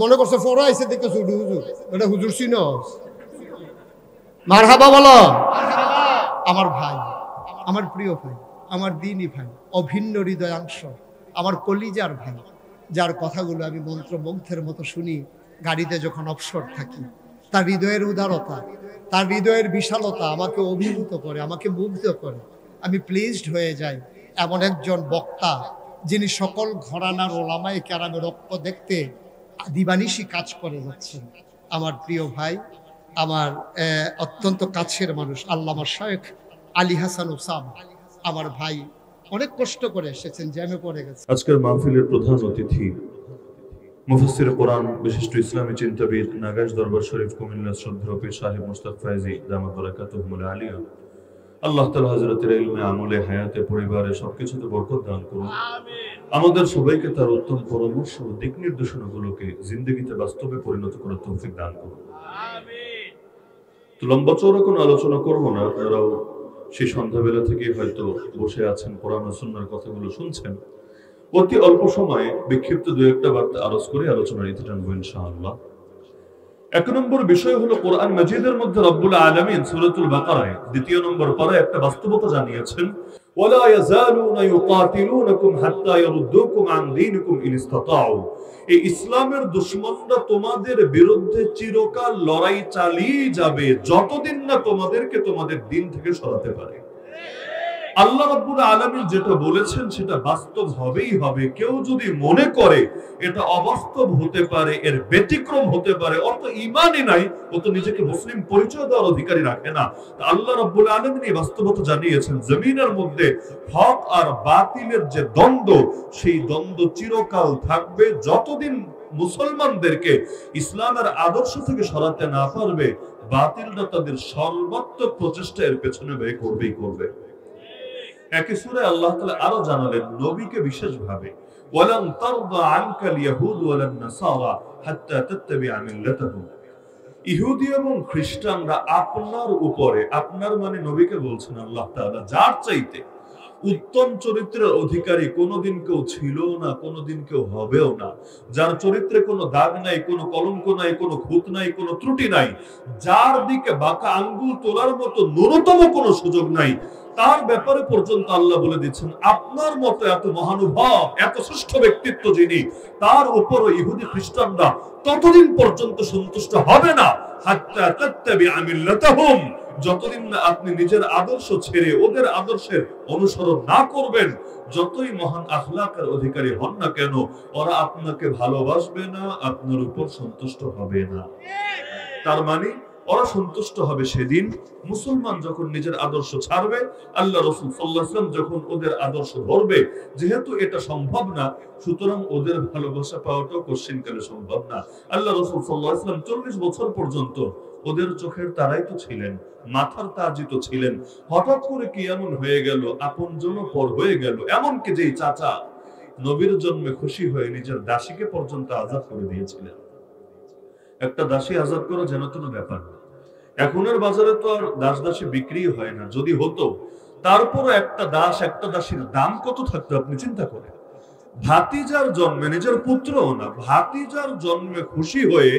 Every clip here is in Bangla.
মনে করছে ফোরা আইসে দেখে হুজুর এটা হুজুর চিনস মারহাবা বলো। আমার ভাই, আমার প্রিয় ভাই, আমার দিনই ভাই, অভিন্ন হৃদয়াংশ, আমার কলিজার ভাই, যার কথাগুলো আমি মন্ত্রমুগ্ধের মতো শুনি গাড়িতে যখন অবসর থাকি। তার হৃদয়ের উদারতা, তার হৃদয়ের বিশালতা আমাকে অভিভূত করে, আমাকে মুগ্ধ করে। আমি প্লিজড হয়ে যাই এমন একজন বক্তা যিনি সকল ঘরানার ওলামায়ে কেরামের ঐক্য দেখতে দিবানিশি কাজ করে যাচ্ছেন। আমার প্রিয় ভাই, আমার অত্যন্ত কাছের মানুষ আল্লামা শায়েখ আলী হাসান ওসামা, আমার ভাই, অনেক কষ্ট করে এসেছেন, জ্যামে পড়ে গেছে। আজকের মাহফিলের প্রধান অতিথি মুফাসসির কোরআন, বিশিষ্ট ইসলামী চিন্তাবিদ, নাগাইশ দরবার শরীফ কুমিল্লা শ্রদ্ধেয় পীর সাহেব মুস্তাক ফাইজি দামাত বারাকাতুহুল আলিয়া। আল্লাহ তাআলা হযরতের ইলমে, আমলে, হায়াতে, পরিবারে সবকিছুতে বরকত দান করুন। আমাদের সবাইকে তার উত্তম পরামর্শ ও দিক নির্দেশনাগুলোকে জিন্দেগিতে বাস্তবে পরিণত করার তৌফিক দান করুন। তো লম্বা চওড়া কোনো আলোচনা করব না, আপনারাও সেই সন্ধ্যাবেলা থেকে হয়তো বসে আছেন, কোরআন ও সুন্নাহর কথাগুলো শুনছেন। অতি অল্প সময়ে বিক্ষিপ্ত দু একটা বার্তা আলোচ করে আলোচনার ইতি টানবো ইনশাআল্লাহ। এক নম্বর বিষয় হলো কোরআন মাজিদের মধ্যে রব্বুল আলামিন সূরাতুল বাকারায় ২য় নম্বর পারায় একটা বাস্তবতা জানিয়েছেন, ওয়ালা ইয়াজালুনা ইউকাতিলুনাকুম হাত্তা ইয়ারুদ্দুকুম আন দীনিকুম ইন ইসতাতাউ। এই ইসলামের দুশমনরা তোমাদের বিরুদ্ধে চিরকাল লড়াই চালিয়ে যাবে যতদিন না তোমাদেরকে তোমাদের দিন থেকে সরাতে পারে। আল্লাহ রাব্বুল আলামিন যেটা বলেছেন সেটা বাস্তব হবেই হবে। কেউ যদি মনে করে এটা অবাস্তব হতে পারে, এর ব্যতিক্রম হতে পারে, ওর তো ঈমানই নাই, ও তো নিজেকে মুসলিম পরিচয় দেওয়ার অধিকারী রাখে না। আল্লাহ রাব্বুল আলামিন এই বাস্তবতা জানিয়েছেন, জমিনের মধ্যে হক আর বাতিলের যে দ্বন্দ্ব, সেই দ্বন্দ্ব চিরকাল থাকবে যতদিন মুসলমানদেরকে ইসলামের আদর্শ থেকে সরাতে না পারবে, বাতিলরা তাদের সর্বাত্মক প্রচেষ্টা এর পেছনে ব্যয় করবেই করবে। একই সূরায় আল্লাহ তাআলা আরো জানালেন নবীকে বিশেষভাবে, ওয়ালান তারদা আনকাল ইয়াহুদ ওয়ালান নাসারা হাত্তা তাত্তাবিআ মিল্লাতাহুম। ইহুদি এবং খ্রিস্টানরা আপনার উপরে, আপনার মানে নবীকে বলছেন আল্লাহ তাআলা, যার চাইতে উত্তম চরিত্রের অধিকারী কোনোদিন কেউ ছিল না, কোনোদিন কেউ হবেও না, যার চরিত্রে কোনো দাগ নাই, কোনো কলঙ্ক নাই, কোনো খুঁত নাই, কোনো ত্রুটি নাই, যার দিকে বাঁকা আঙ্গুল তোলার মতো ন্যূনতম কোনো সুযোগ নাই, তার ব্যাপারে পর্যন্ত আল্লাহ বলে দিচ্ছেন আপনার মতো এত মহানুভব, এত শ্রেষ্ঠ ব্যক্তিত্ব যিনি, তার উপর ইহুদি খ্রিস্টানরা ততদিন পর্যন্ত সন্তুষ্ট হবে না হাত্তা তাত্তাবিআ মিল্লাতাহুম, যতদিন না আপনি নিজের আদর্শ ছেড়ে ওদের আদর্শের অনুসরণ না করবেন। যতই মহান আখলাকের অধিকারী হন না কেন, ওরা আপনাকে ভালোবাসবে না, আপনার উপর সন্তুষ্ট হবে না। তার মানে ওরা সন্তুষ্ট হবে সেদিন মুসলমান যখন নিজের আদর্শ ছাড়বে, আল্লাহ রাসূল সাল্লাল্লাহু আলাইহি ওয়াসাল্লাম যখন ওদের আদর্শ ধরবে। যেহেতু এটা সম্ভব না, সুতরাং ওদের ভালোবাসা পাওয়াটাও কঠিনকালে সম্ভব না। আল্লাহ রাসূল সাল্লাল্লাহু আলাইহি ওয়াসাল্লাম 40 বছর পর্যন্ত ওদের চোখের তারাই তো ছিলেন, মাথার তাজই তো ছিলেন। হঠাৎ করে কি এমন হয়ে গেল, আপনজন পর হয়ে গেল, এমনকি যেই চাচা নবীর জন্মে খুশি হয়ে নিজের দাসীকে পর্যন্ত আজাদ করে দিয়েছিলেন। একটা দাসী আজাদ করা যেন কোনো ব্যাপার না। এখনের বাজারে তো আর দাস দাসী বিক্রি হয় না, যদি হতো তারপরও একটা দাস, একটা দাসীর দাম কত থাকতো আপনি চিন্তা করেন। ভাতিজার জন্মে, নিজের পুত্রও না, ভাতিজার জন্মে খুশি হয়ে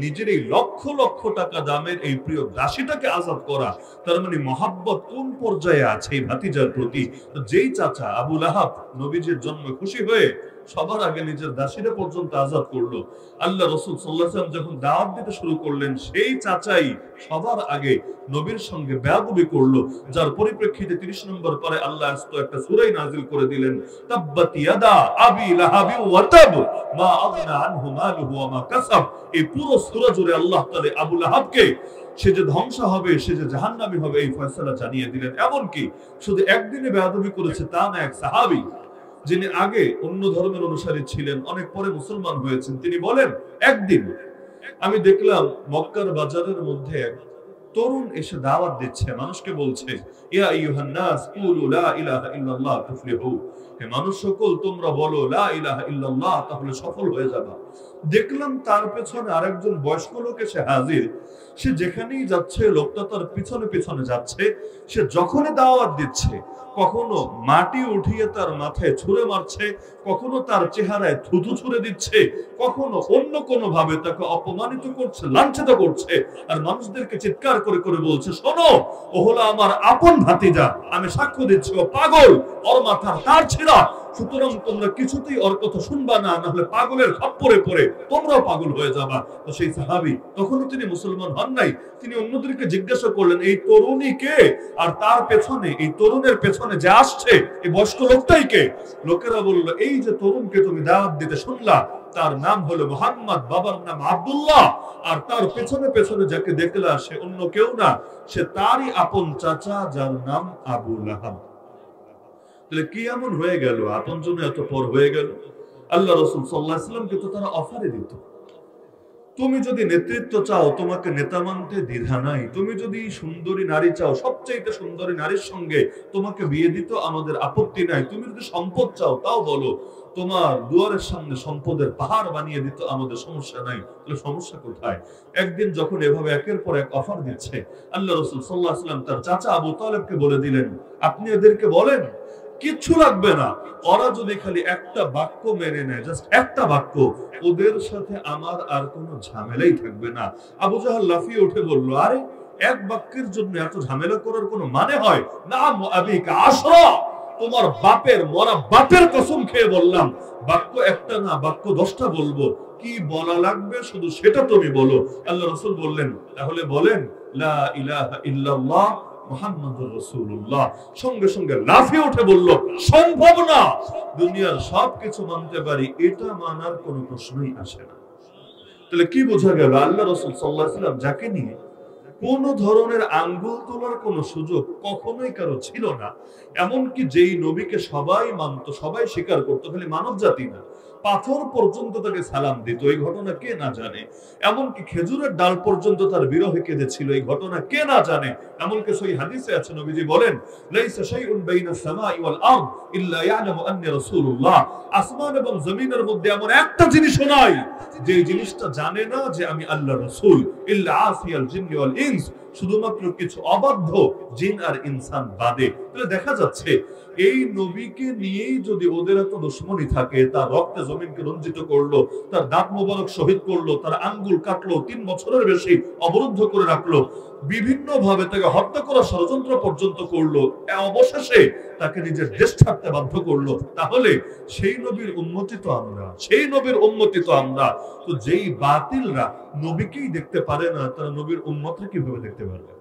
নিজের এই লক্ষ লক্ষ টাকা দামের এই প্রিয় দাসীটাকে আজাদ করা, তার মানে মহাব্বত কোন পর্যায়ে আছে এই ভাতিজার প্রতি। যেই চাচা আবু লাহাব নবীজির জন্মে খুশি হয়ে সবার আগে নিজের দাসীরা পর্যন্ত আজাদ করলো, আল্লাহ রাসূল সাল্লাল্লাহু আলাইহি ওয়াসাল্লাম যখন দাওয়াত দিতে শুরু করলেন, সেই চাচাই সবার আগে নবীর সঙ্গে বেয়াদবি করলো, যার পরিপ্রেক্ষিতে 30 নম্বর পরে আল্লাহ আস্ত একটা সূরা নাযিল করে দিলেন, তাব্বাত ইয়াদা আবি লাহাবি ওয়া তাব মা আগনা আনহু মালুহু ওয়া মা কাসাব। এই পুরো সূরা জুড়ে আল্লাহ তাআলা আবু লাহাবকে সে যে ধ্বংস হবে, সে যে জাহান্নামী হবে, এই ফয়সালা জানিয়ে দিলেন। এমনকি শুধু একদিনে বেয়াদবি করেছে তা না, এক সাহাবী যিনি আগে অন্য ধর্মের অনুসারী ছিলেন, অনেক পরে মুসলমান হয়েছেন, তিনি বলেন, একদিন আমি দেখলাম মক্কার বাজারের মধ্যে তরুণ এসে দাওয়াত দিচ্ছে, মানুষকে বলছে ইয়া আইয়ুহান নাস কুলু লা ইলাহা ইল্লাল্লাহ তুফলিহু, হে মানুষ সকল তোমরা বলো লা ইলাহা ইল্লাল্লাহ, তাহলে সফল হয়ে যাবা। দেখলাম তার পেছনে আরেকজন বয়স্ক লোক এসে হাজির। সে যেখানেই যাচ্ছে লোকটা তার পিছনে পিছনে যাচ্ছে। সে যখনই দাওয়াত দিচ্ছে কখনো মাটি উঠিয়ে তার মাথায় ছুঁড়ে মারছে, কখনো তার চেহারায় থুতু ছুঁড়ে দিচ্ছে, কখনো অন্য কোনো ভাবে তাকে অপমানিত করছে, লাঞ্ছিত করছে, আর মানুষদেরকে চিৎকার করে করে বলছে শোনো, ও হলো আমার আপন ভাতিজা, আমি সাক্ষ্য দিচ্ছি ও পাগল, ওর মাথার তার ছিঁড়া, সুতরাং তোমরা কিছুতেই ওর কথা শুনবা না, না হলে পাগলের খপ্পরে পড়ে তোমরাও পাগল হয়ে যাবা। তো সেই সাহাবী তখনও তিনি মুসলমান হন নাই, তিনি অন্যদেরকে জিজ্ঞাসা করলেন এই তরুণী কে, আর তার পেছনে এই তরুণের পেছনে যে আসছে এই বয়স্ক লোকটাই কে? লোকেরা বলল এই যে তরুণকে তুমি দাওয়াত দিতে শুনলা তার নাম হলো মুহাম্মদ, বাবার নাম আব্দুল্লাহ, আর তার পেছনে পেছনে যাকে দেখলা সে অন্য কেউ না, সে তারই আপন চাচা যার নাম আবু লাহাব। তাহলে কি এমন হয়ে গেল, আপন জন্য এত পর হয়ে গেল? আল্লাহ রাসূল সাল্লাল্লাহু আলাইহি ওয়াসাল্লামকে তো তারা অফারে দিত, তুমি যদি নেতৃত্ব চাও তোমাকে নেতা মানতে দ্বিধা নাই, তুমি যদি সুন্দরী নারী চাও সবচেয়ে সুন্দরী নারীর সঙ্গে তোমাকে বিয়ে দিত আমাদের আপত্তি নাই, তুমি যদি সম্পদ চাও তাও বলো, তোমার দুয়ারের সামনে সম্পদের পাহাড় বানিয়ে দিত আমাদের সমস্যা নাই। তাহলে সমস্যা কোথায়? একদিন যখন এভাবে একের পর এক অফার দিচ্ছে, আল্লাহ রাসূল সাল্লাল্লাহু আলাইহি ওয়াসাল্লাম তার চাচা আবু তালেবকে বলে দিলেন আপনি এদেরকে বলেন কিচ্ছু লাগবে না, ওরা যদি খালি একটা বাক্য মেনে নেয়, জাস্ট একটা বাক্য, ওদের সাথে আমার আর কোনো ঝামেলাই থাকবে না। আবু জাহল লাফিয়ে উঠে বলল আরে এক বাক্যের জন্য এত ঝামেলা করার কোনো মানে হয় না? আবিকা আশরা, তোমার বাপের মরা বাপের কসম খেয়ে বললাম বাক্য একটা না বাক্য 10টা বলবো, কি বলা লাগবে শুধু সেটা তুমি বলো। আল্লাহ রাসূল বললেন তাহলে বলেন লা ইলাহা ইল্লাল্লাহ মুহাম্মাদুর রাসূলুল্লাহ। সঙ্গে সঙ্গে লাফিয়ে উঠে বলল সম্ভব না, দুনিয়ার সবকিছু মানতে পারি, এটা মানার কোনো প্রশ্নই আসে না। তাহলে কি বোঝা গেল? আল্লাহ রাসূল সাল্লাল্লাহু আলাইহি ওয়াসাল্লাম যাকে নিয়ে কোন ধরনের আঙ্গুল তোলার কোন সুযোগ কখনোই কারো ছিল না, এমনকি যেই নবীকে সবাই মানত, সবাই স্বীকার করতো, খালি মানব জাতি না, পাথর পর্যন্ত তাকে সালাম দিত, এই ঘটনা কে না জানে? এমনকি খেজুরের ডাল পর্যন্ত তার বিরহে কেঁদেছিল, এই ঘটনা কে না জানে? এমনকি সহিহ হাদিসে আছে নবীজি বলেন লাইসা শাইউন বাইনাস সামাই ওয়াল আরদ ইল্লা ইয়ালামু আন্নী রাসূলুল্লাহ, আসমান এবং জমিনের মধ্যে এমন একটা জিনিসও নাই যে জিনিসটা জানে না যে আমি আল্লাহর রাসূল, ইল্লা আসিয়াল জিন্নি ওয়াল ইনস, শুধুমাত্র কিছু অবাধ্য জিন আর ইনসান বাদে। তাহলে দেখা যাচ্ছে এই নবীকে নিয়েই যদি ওদের এত দুশমনী থাকে, তার রক্তে জমিনকে রঞ্জিত করলো, তার দাঁত মোবারক শহীদ করলো, তার আঙ্গুল কাটলো, 3 বছরের বেশি অবরুদ্ধ করে রাখলো, বিভিন্ন ভাবে তাকে হত্যা করার ষড়যন্ত্র পর্যন্ত করলো, অবশেষে তাকে নিজের দেশ ছাড়তে বাধ্য করলো, তাহলে সেই নবীর উম্মতি তো আমরা, সেই নবীর উম্মতি তো আমরা। তো যেই বাতিলরা নবীকেই দেখতে পারে না, তারা নবীর উম্মতকে কিভাবে দেখতে পারবে?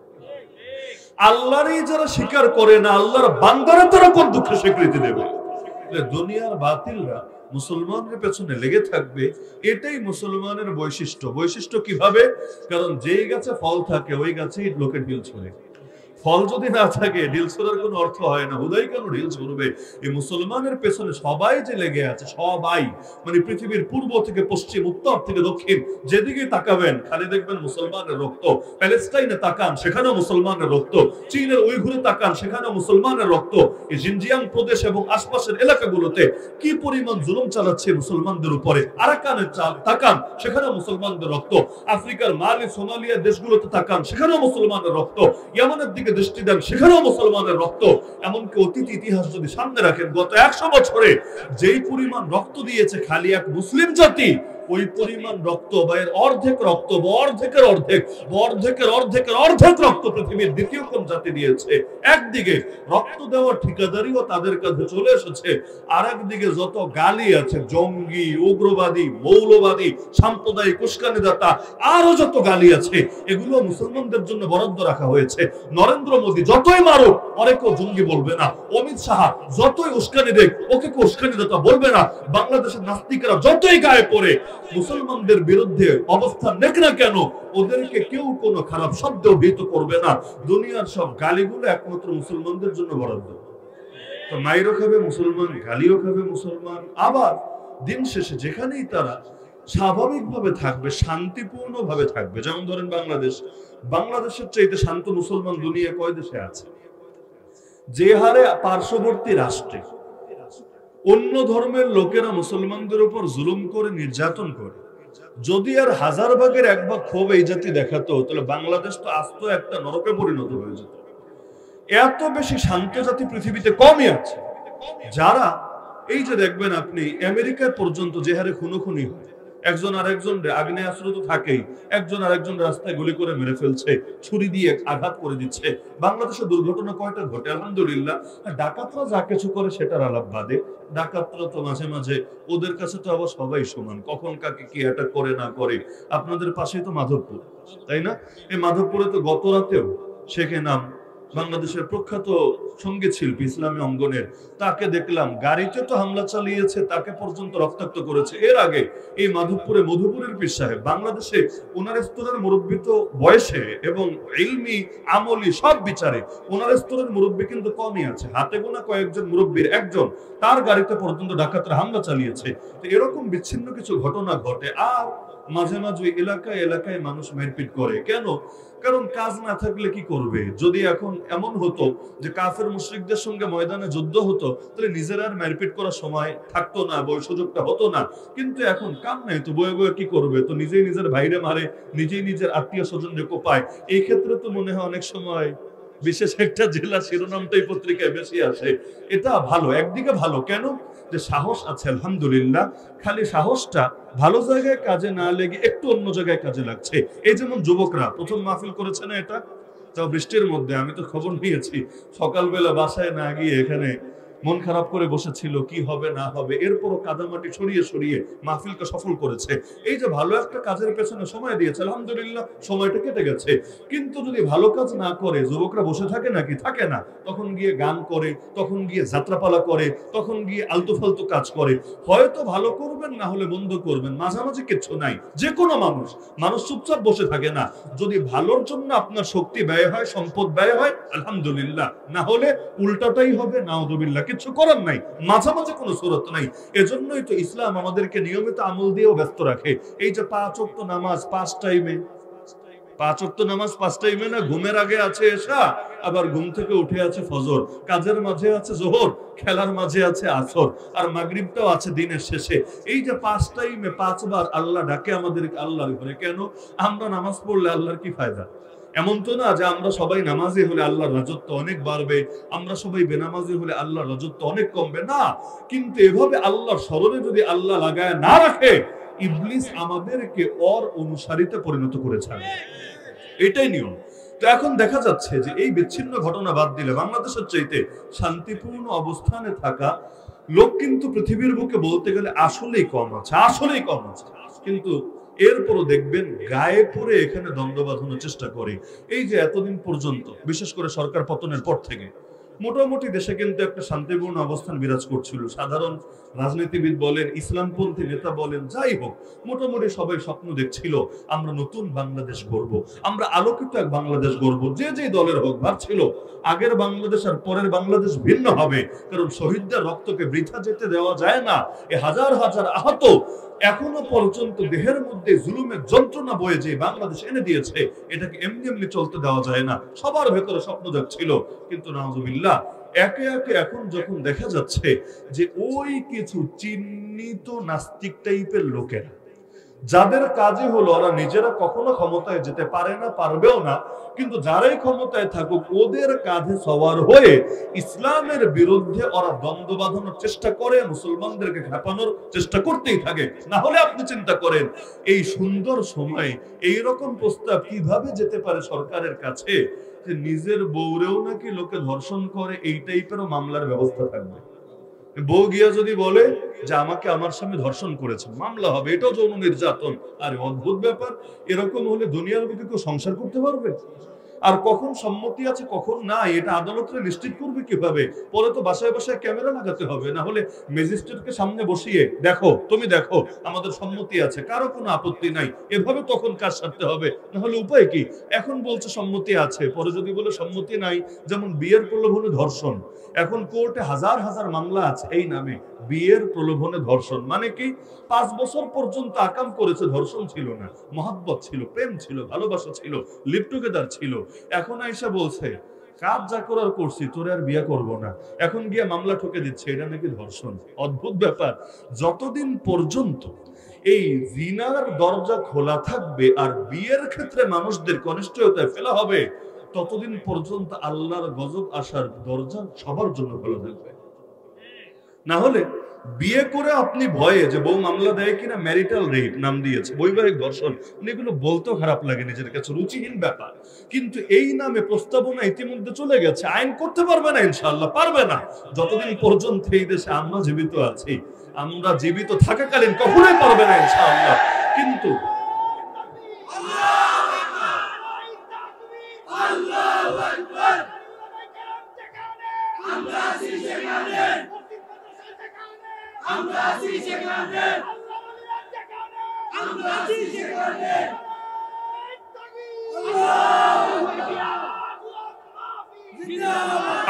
আল্লাহরই যারা স্বীকার করে না, আল্লাহর বান্দারা তারা কোন দুঃখে স্বীকৃতি দেবে? দুনিয়ার বাতিলরা মুসলমানদের পেছনে লেগে থাকবে, এটাই মুসলমানের বৈশিষ্ট্য। বৈশিষ্ট্য কিভাবে? কারণ যেই গাছে ফল থাকে ওই গাছেই লোকের ঢিল ছড়ে, ফল যদি না থাকে ঢিল ছোড়ার কোনো অর্থ হয় না। হুদাই কেন ঢিল ছড়বে? এই মুসলমানের পেছনে সবাই যে লেগে আছে, সবাই, মানে পৃথিবীর পূর্ব থেকে পশ্চিম, উত্তর থেকে দক্ষিণ, যেদিকে তাকাবেন খালি দেখবেন মুসলমানের রক্ত। প্যালেস্টাইনে তাকান সেখানেও মুসলমানের রক্ত, চীনের উইঘুরে তাকান সেখানেও মুসলমানের রক্ত, এই জিনজিয়াং প্রদেশ এবং আশপাশের এলাকাগুলোতে কি পরিমাণ জুলুম চালাচ্ছে মুসলমানদের উপরে। আরাকানে তাকান সেখানেও মুসলমানদের রক্ত, আফ্রিকার মালি সোমালিয়া দেশগুলোতে তাকান সেখানেও মুসলমানের রক্ত, ইয়ামানের দিকে দৃষ্টি দেন সেখানেও মুসলমানের রক্ত। এমনকি অতীত ইতিহাস যদি সামনে রাখেন, গত 100 বছরে যেই পরিমাণ রক্ত দিয়েছে খালি এক মুসলিম জাতি, ওই পরিমাণ রক্ত বা এর অর্ধেক রক্ত বা অর্ধেকের অর্ধেক বা অর্ধেকের অর্ধেকের অর্ধেক রক্ত পৃথিবীর দ্বিতীয় কোন জাতি দিয়েছে? একদিকে রক্ত দেওয়ার ঠিকাদারিও তাদের কাছে চলে এসেছে, আর একদিকে যত গালি আছে, জঙ্গি, উগ্রবাদী, মৌলবাদী, সাম্প্রদায়িক উস্কানিদাতা, আরো যত গালি আছে এগুলো মুসলমানদের জন্য বরাদ্দ রাখা হয়েছে। নরেন্দ্র মোদী যতই মারুক ওরে কেউ জঙ্গি বলবে না, অমিত শাহ যতই উস্কানি দেখ ওকে কেউ উস্কানিদাতা বলবে না, বাংলাদেশের নাস্তিকরা যতই গায়ে পড়ে মুসলমানদের বিরুদ্ধে অবস্থান নেক না কেন, ওদেরকে কেউ কোনো খারাপ শব্দ অভিহিত করবে না। দুনিয়ার সব গালিগুলো একমাত্র মুসলমানদের জন্য বরাদ্দ। তো মাইরও খাবে মুসলমান, গালিও খাবে মুসলমান, আবার দিন শেষে যেখানেই তারা স্বাভাবিকভাবে থাকবে, শান্তিপূর্ণভাবে থাকবে। যেমন ধরেন বাংলাদেশের চাইতে শান্ত মুসলমান দুনিয়া কয় দেশে আছে? যে হারে পার্শ্ববর্তী রাষ্ট্রে অন্য ধর্মের লোকেরা মুসলমানদের উপর জুলুম করে, নির্যাতন করে, যদি আর 1000 ভাগের 1 ভাগ ক্ষোভ এই জাতি দেখাতো, তাহলে বাংলাদেশ তো আস্ত একটা নরকে পরিণত হয়ে যেত। এত বেশি শান্ত জাতি পৃথিবীতে কমই আছে, যারা এই যে দেখবেন আপনি আমেরিকায় পর্যন্ত যে হারে খুনোখুনি হয়, একজন আরেকজন আগ্নেয়াস্ত্র তো থাকেই, একজন আরেকজন রাস্তায় গুলি করে মেরে ফেলছে, ছুরি দিয়ে আঘাত করে দিচ্ছে। বাংলাদেশে দুর্ঘটনা কয়টা ঘটে? আলহামদুলিল্লাহ। ডাকাতরা যা কিছু করে সেটার আলাপ বাদে, ডাকাতরা তো মাঝে মাঝে, ওদের কাছে তো আবার সবাই সমান, কখন কাকে কি অ্যাটাক করে না করে। আপনাদের পাশেই তো মাধবপুর, তাই না? এই মাধবপুরে তো গত রাতেও শেখে নাম, বাংলাদেশের প্রখ্যাত সঙ্গীত শিল্পী ইসলামী অঙ্গনের, তাকে দেখলাম গাড়িতে তো হামলা চালিয়েছে, তাকে পর্যন্ত রক্তাক্ত করেছে। এর আগে এই মধুপুরের পীর সাহেব, বাংলাদেশে ওনার স্তরের মুরব্বী তো বয়সে এবং ইলমি আমলি সব বিচারে ওনার স্তরের মুরব্বী কিন্তু কমই আছে, হাতে গোনা কয়েকজন মুরব্বীর একজন, তার গাড়িতে পর্যন্ত ডাকাতরা হামলা চালিয়েছে। তো এরকম বিচ্ছিন্ন কিছু ঘটনা ঘটে। আর মাঝে মাঝে এলাকায় এলাকায় মানুষ মারপিট করে। কেন? কারণ কাজ না থাকলে কি করবে? যদি এখন এমন হতো যে কাফের মুশরিকদের সঙ্গে ময়দানে যুদ্ধ হতো, তাহলে নিজেরা আর মারপিট করার সময় থাকতো না, বই সুযোগটা হতো না। কিন্তু এখন কাম নাই, তো বয়ে বয়ে কি করবে? তো নিজেই নিজের ভাইরে মারে, নিজেই নিজের আত্মীয় স্বজনকে কোপায়। এই ক্ষেত্রে তো মনে হয় অনেক সময় বিশেষ একটা জেলা শিরোনামটাই পত্রিকায় বেশি আসে। এটা ভালো, একদিকে ভালো। কেন? যে সাহস আছে আলহামদুলিল্লাহ, খালি সাহসটা ভালো জায়গায় কাজে না লেগে একটু অন্য জায়গায় কাজে লাগছে। এই যেমন যুবকরা প্রথম মাহফিল করেছে না, এটা তাও বৃষ্টির মধ্যে, আমি তো খবর নিয়েছি, সকালবেলা বাসায় না গিয়ে এখানে মন খারাপ করে বসেছিল কি হবে না হবে, এরপরও কাদামাটি সরিয়ে সরিয়ে মাহফিলকে সফল করেছে। এই যে ভালো একটা কাজের পেছনে সময় দিয়েছে, আলহামদুলিল্লাহ সময়টা কেটে গেছে। কিন্তু যদি ভালো কাজ না করে যুবকরা বসে থাকে নাকি? থাকে না। তখন গিয়ে গান করে, তখন গিয়ে যাত্রাপালা করে, তখন গিয়ে আলতু ফালতু কাজ করে। হয়তো ভালো করবেন, না হলে বন্ধ করবেন, মাঝামাঝি কিচ্ছু নাই। যে কোনো মানুষ চুপচাপ বসে থাকে না। যদি ভালোর জন্য আপনার শক্তি ব্যয় হয়, সম্পদ ব্যয় হয়, আলহামদুলিল্লাহ, না হলে উল্টাটাই হবে, নাউযুবিল্লাহ। কিছু করার নাই, মাঝামাঝি কোনো সুরত নাই। এজন্যই তো ইসলাম আমাদেরকে নিয়মিত আমল দিয়েও ব্যস্ত রাখে। এই যে 5 ওয়াক্ত নামাজ 5 টাইমে, 5 ওয়াক্ত নামাজ 5 টাইমে না, ঘুমের আগে আছে এশা, আবার ঘুম থেকে উঠে আছে ফজর, কাজের মাঝে আছে যোহর, খেলার মাঝে আছে আসর, আর মাগরিবটাও আছে দিনের শেষে। এই যে 5 টাইমে 5 বার আল্লাহ ডাকে আমাদেরকে আল্লাহর ঘরে। কেন? আমরা নামাজ পড়লে আল্লাহর কি ফায়দা? এমন তো না যে আমরা সবাই নামাজি হলে আল্লাহর রাজত্ব অনেক বাড়বে, আমরা সবাই বেনামাজি হলে আল্লাহর রাজত্ব অনেক কমবে, না। কিন্তু এভাবে আল্লাহর স্মরণে যদি আল্লাহ লাগায় না রাখে, ইবলিস আমাদেরকে ওর অনুসারীতে পরিণত করে ছাড়ে। এটাই নিয়ম। তো এখন দেখা যাচ্ছে যে এই বিচ্ছিন্ন ঘটনা বাদ দিলে বাংলাদেশের চাইতে শান্তিপূর্ণ অবস্থানে থাকা লোক কিন্তু পৃথিবীর বুকে বলতে গেলে আসলেই কম আছে, আসলেই কম আছে। কিন্তু এরপরও দেখবেন গায়ে পড়ে এখানে দ্বন্দ্ব বাঁধানোর চেষ্টা করে। এই যে এতদিন পর্যন্ত, বিশেষ করে সরকার পতনের পর থেকে মোটামুটি দেশে কিন্তু একটা শান্তিপূর্ণ অবস্থান বিরাজ করছিল। সাধারণ রাজনীতিবিদ বলেন, ইসলামপন্থী নেতা বলেন, যাই হোক, মোটামুটি সবাই স্বপ্ন দেখছিল আমরা নতুন বাংলাদেশ গড়ব, আমরা আলোকিত এক বাংলাদেশ গড়ব। যে যে দলের হোক, ভাবছিল আগের বাংলাদেশ আর পরের বাংলাদেশ ভিন্ন হবে, কারণ শহীদদের রক্তকে বৃথা যেতে দেওয়া যায় না। এ হাজার হাজার আহত এখনো পর্যন্ত দেহের মধ্যে জুলুমের যন্ত্রণা বয়ে যে বাংলাদেশ এনে দিয়েছে, এটাকে এমনি এমনি চলতে দেওয়া যায় না। সবার ভেতরে স্বপ্ন যাচ্ছিল। কিন্তু নাউযুবিল্লাহ, একে একে এখন যখন দেখা যাচ্ছে যে ওই কিছু চিহ্নিত নাস্তিক টাইপের লোকেরা, যাদের কাজই হলো ওরা নিজেরা কখনো ক্ষমতায় যেতে পারে না, পারবেও না, কিন্তু যারাই ক্ষমতায় থাকুক ওদের কাঁধে সওয়ার হয়ে ইসলামের বিরুদ্ধে ওরা দ্বন্দ্ব বাঁধানোর চেষ্টা করে, মুসলমানদেরকে খেপানোর চেষ্টা করতেই থাকে। না হলে আপনি চিন্তা করেন এই সুন্দর সময়ে এইরকম প্রস্তাব কিভাবে যেতে পারে সরকারের কাছে যে নিজের বউরেও নাকি লোকে ধর্ষণ করে, এই টাইপেরও মামলার ব্যবস্থা থাকবে। বউ গিয়া যদি বলে যে আমাকে আমার স্বামী ধর্ষণ করেছে, মামলা হবে, এটাও যৌন নির্যাতন। আরে অদ্ভুত ব্যাপার। এরকম হলে দুনিয়ার বুকে কেউ সংসার করতে পারবে? আর কখন সম্মতি আছে কখন না এটা আদালতে নিশ্চিত করবে কিভাবে? পরে তো বাসায় বাসায় ক্যামেরা লাগাতে হবে, না হলে ম্যাজিস্ট্রেটকে সামনে বসিয়ে দেখো, তুমি দেখো আমাদের সম্মতি আছে, কারো কোনো আপত্তি নাই, এভাবে তখন কাজ সারতে হবে, না হলে উপায় কি? এখন বলছে সম্মতি আছে, পরে যদি বলে সম্মতি নাই, যেমন বিয়ের প্রলোভনে ধর্ষণ, এখন কোর্টে হাজার হাজার মামলা আছে এই নামে, বিয়ের প্রলোভনে ধর্ষণ। মানে কি? 5 বছর পর্যন্ত আকাম করেছে, ধর্ষণ ছিল না, মহব্বত ছিল, প্রেম ছিল, ভালোবাসা ছিল, লিভ টুগেদার ছিল। এখন আইসা বলছে কাজ যা করার করছি, তোরে আর বিয়ে করব না, এখন গিয়ে মামলা ঠকে দিচ্ছে, এটা নাকি ধর্ষণ। অদ্ভুত ব্যাপার। যতদিন পর্যন্ত এই জিনার দরজা খোলা থাকবে আর বিয়ের ক্ষেত্রে মানুষদের অনিশ্চয়তায় ফেলা হবে, ততদিন পর্যন্ত আল্লাহর গজব আসার দরজা সবার জন্য খোলা থাকবে। না হলে বিয়ে করে আপনি ভয়ে যে বউ মামলা দেয় কিনা, ম্যারিটাল রেপ নাম দিয়েছে, বৈবাহিক ধর্ষণ, এগুলো বলতেও খারাপ লাগে, নিজের কাছে রুচিহীন ব্যাপার, কিন্তু এই নামে প্রস্তাবনা ইতিমধ্যে চলে গেছে। আইন করতে পারবে না, ইনশাআল্লাহ পারবে না, যতদিন পর্যন্ত এই দেশে আমরা জীবিত আছি, আমরা জীবিত থাকাকালীন কখনোই পারবে না ইনশাআল্লাহ। কিন্তু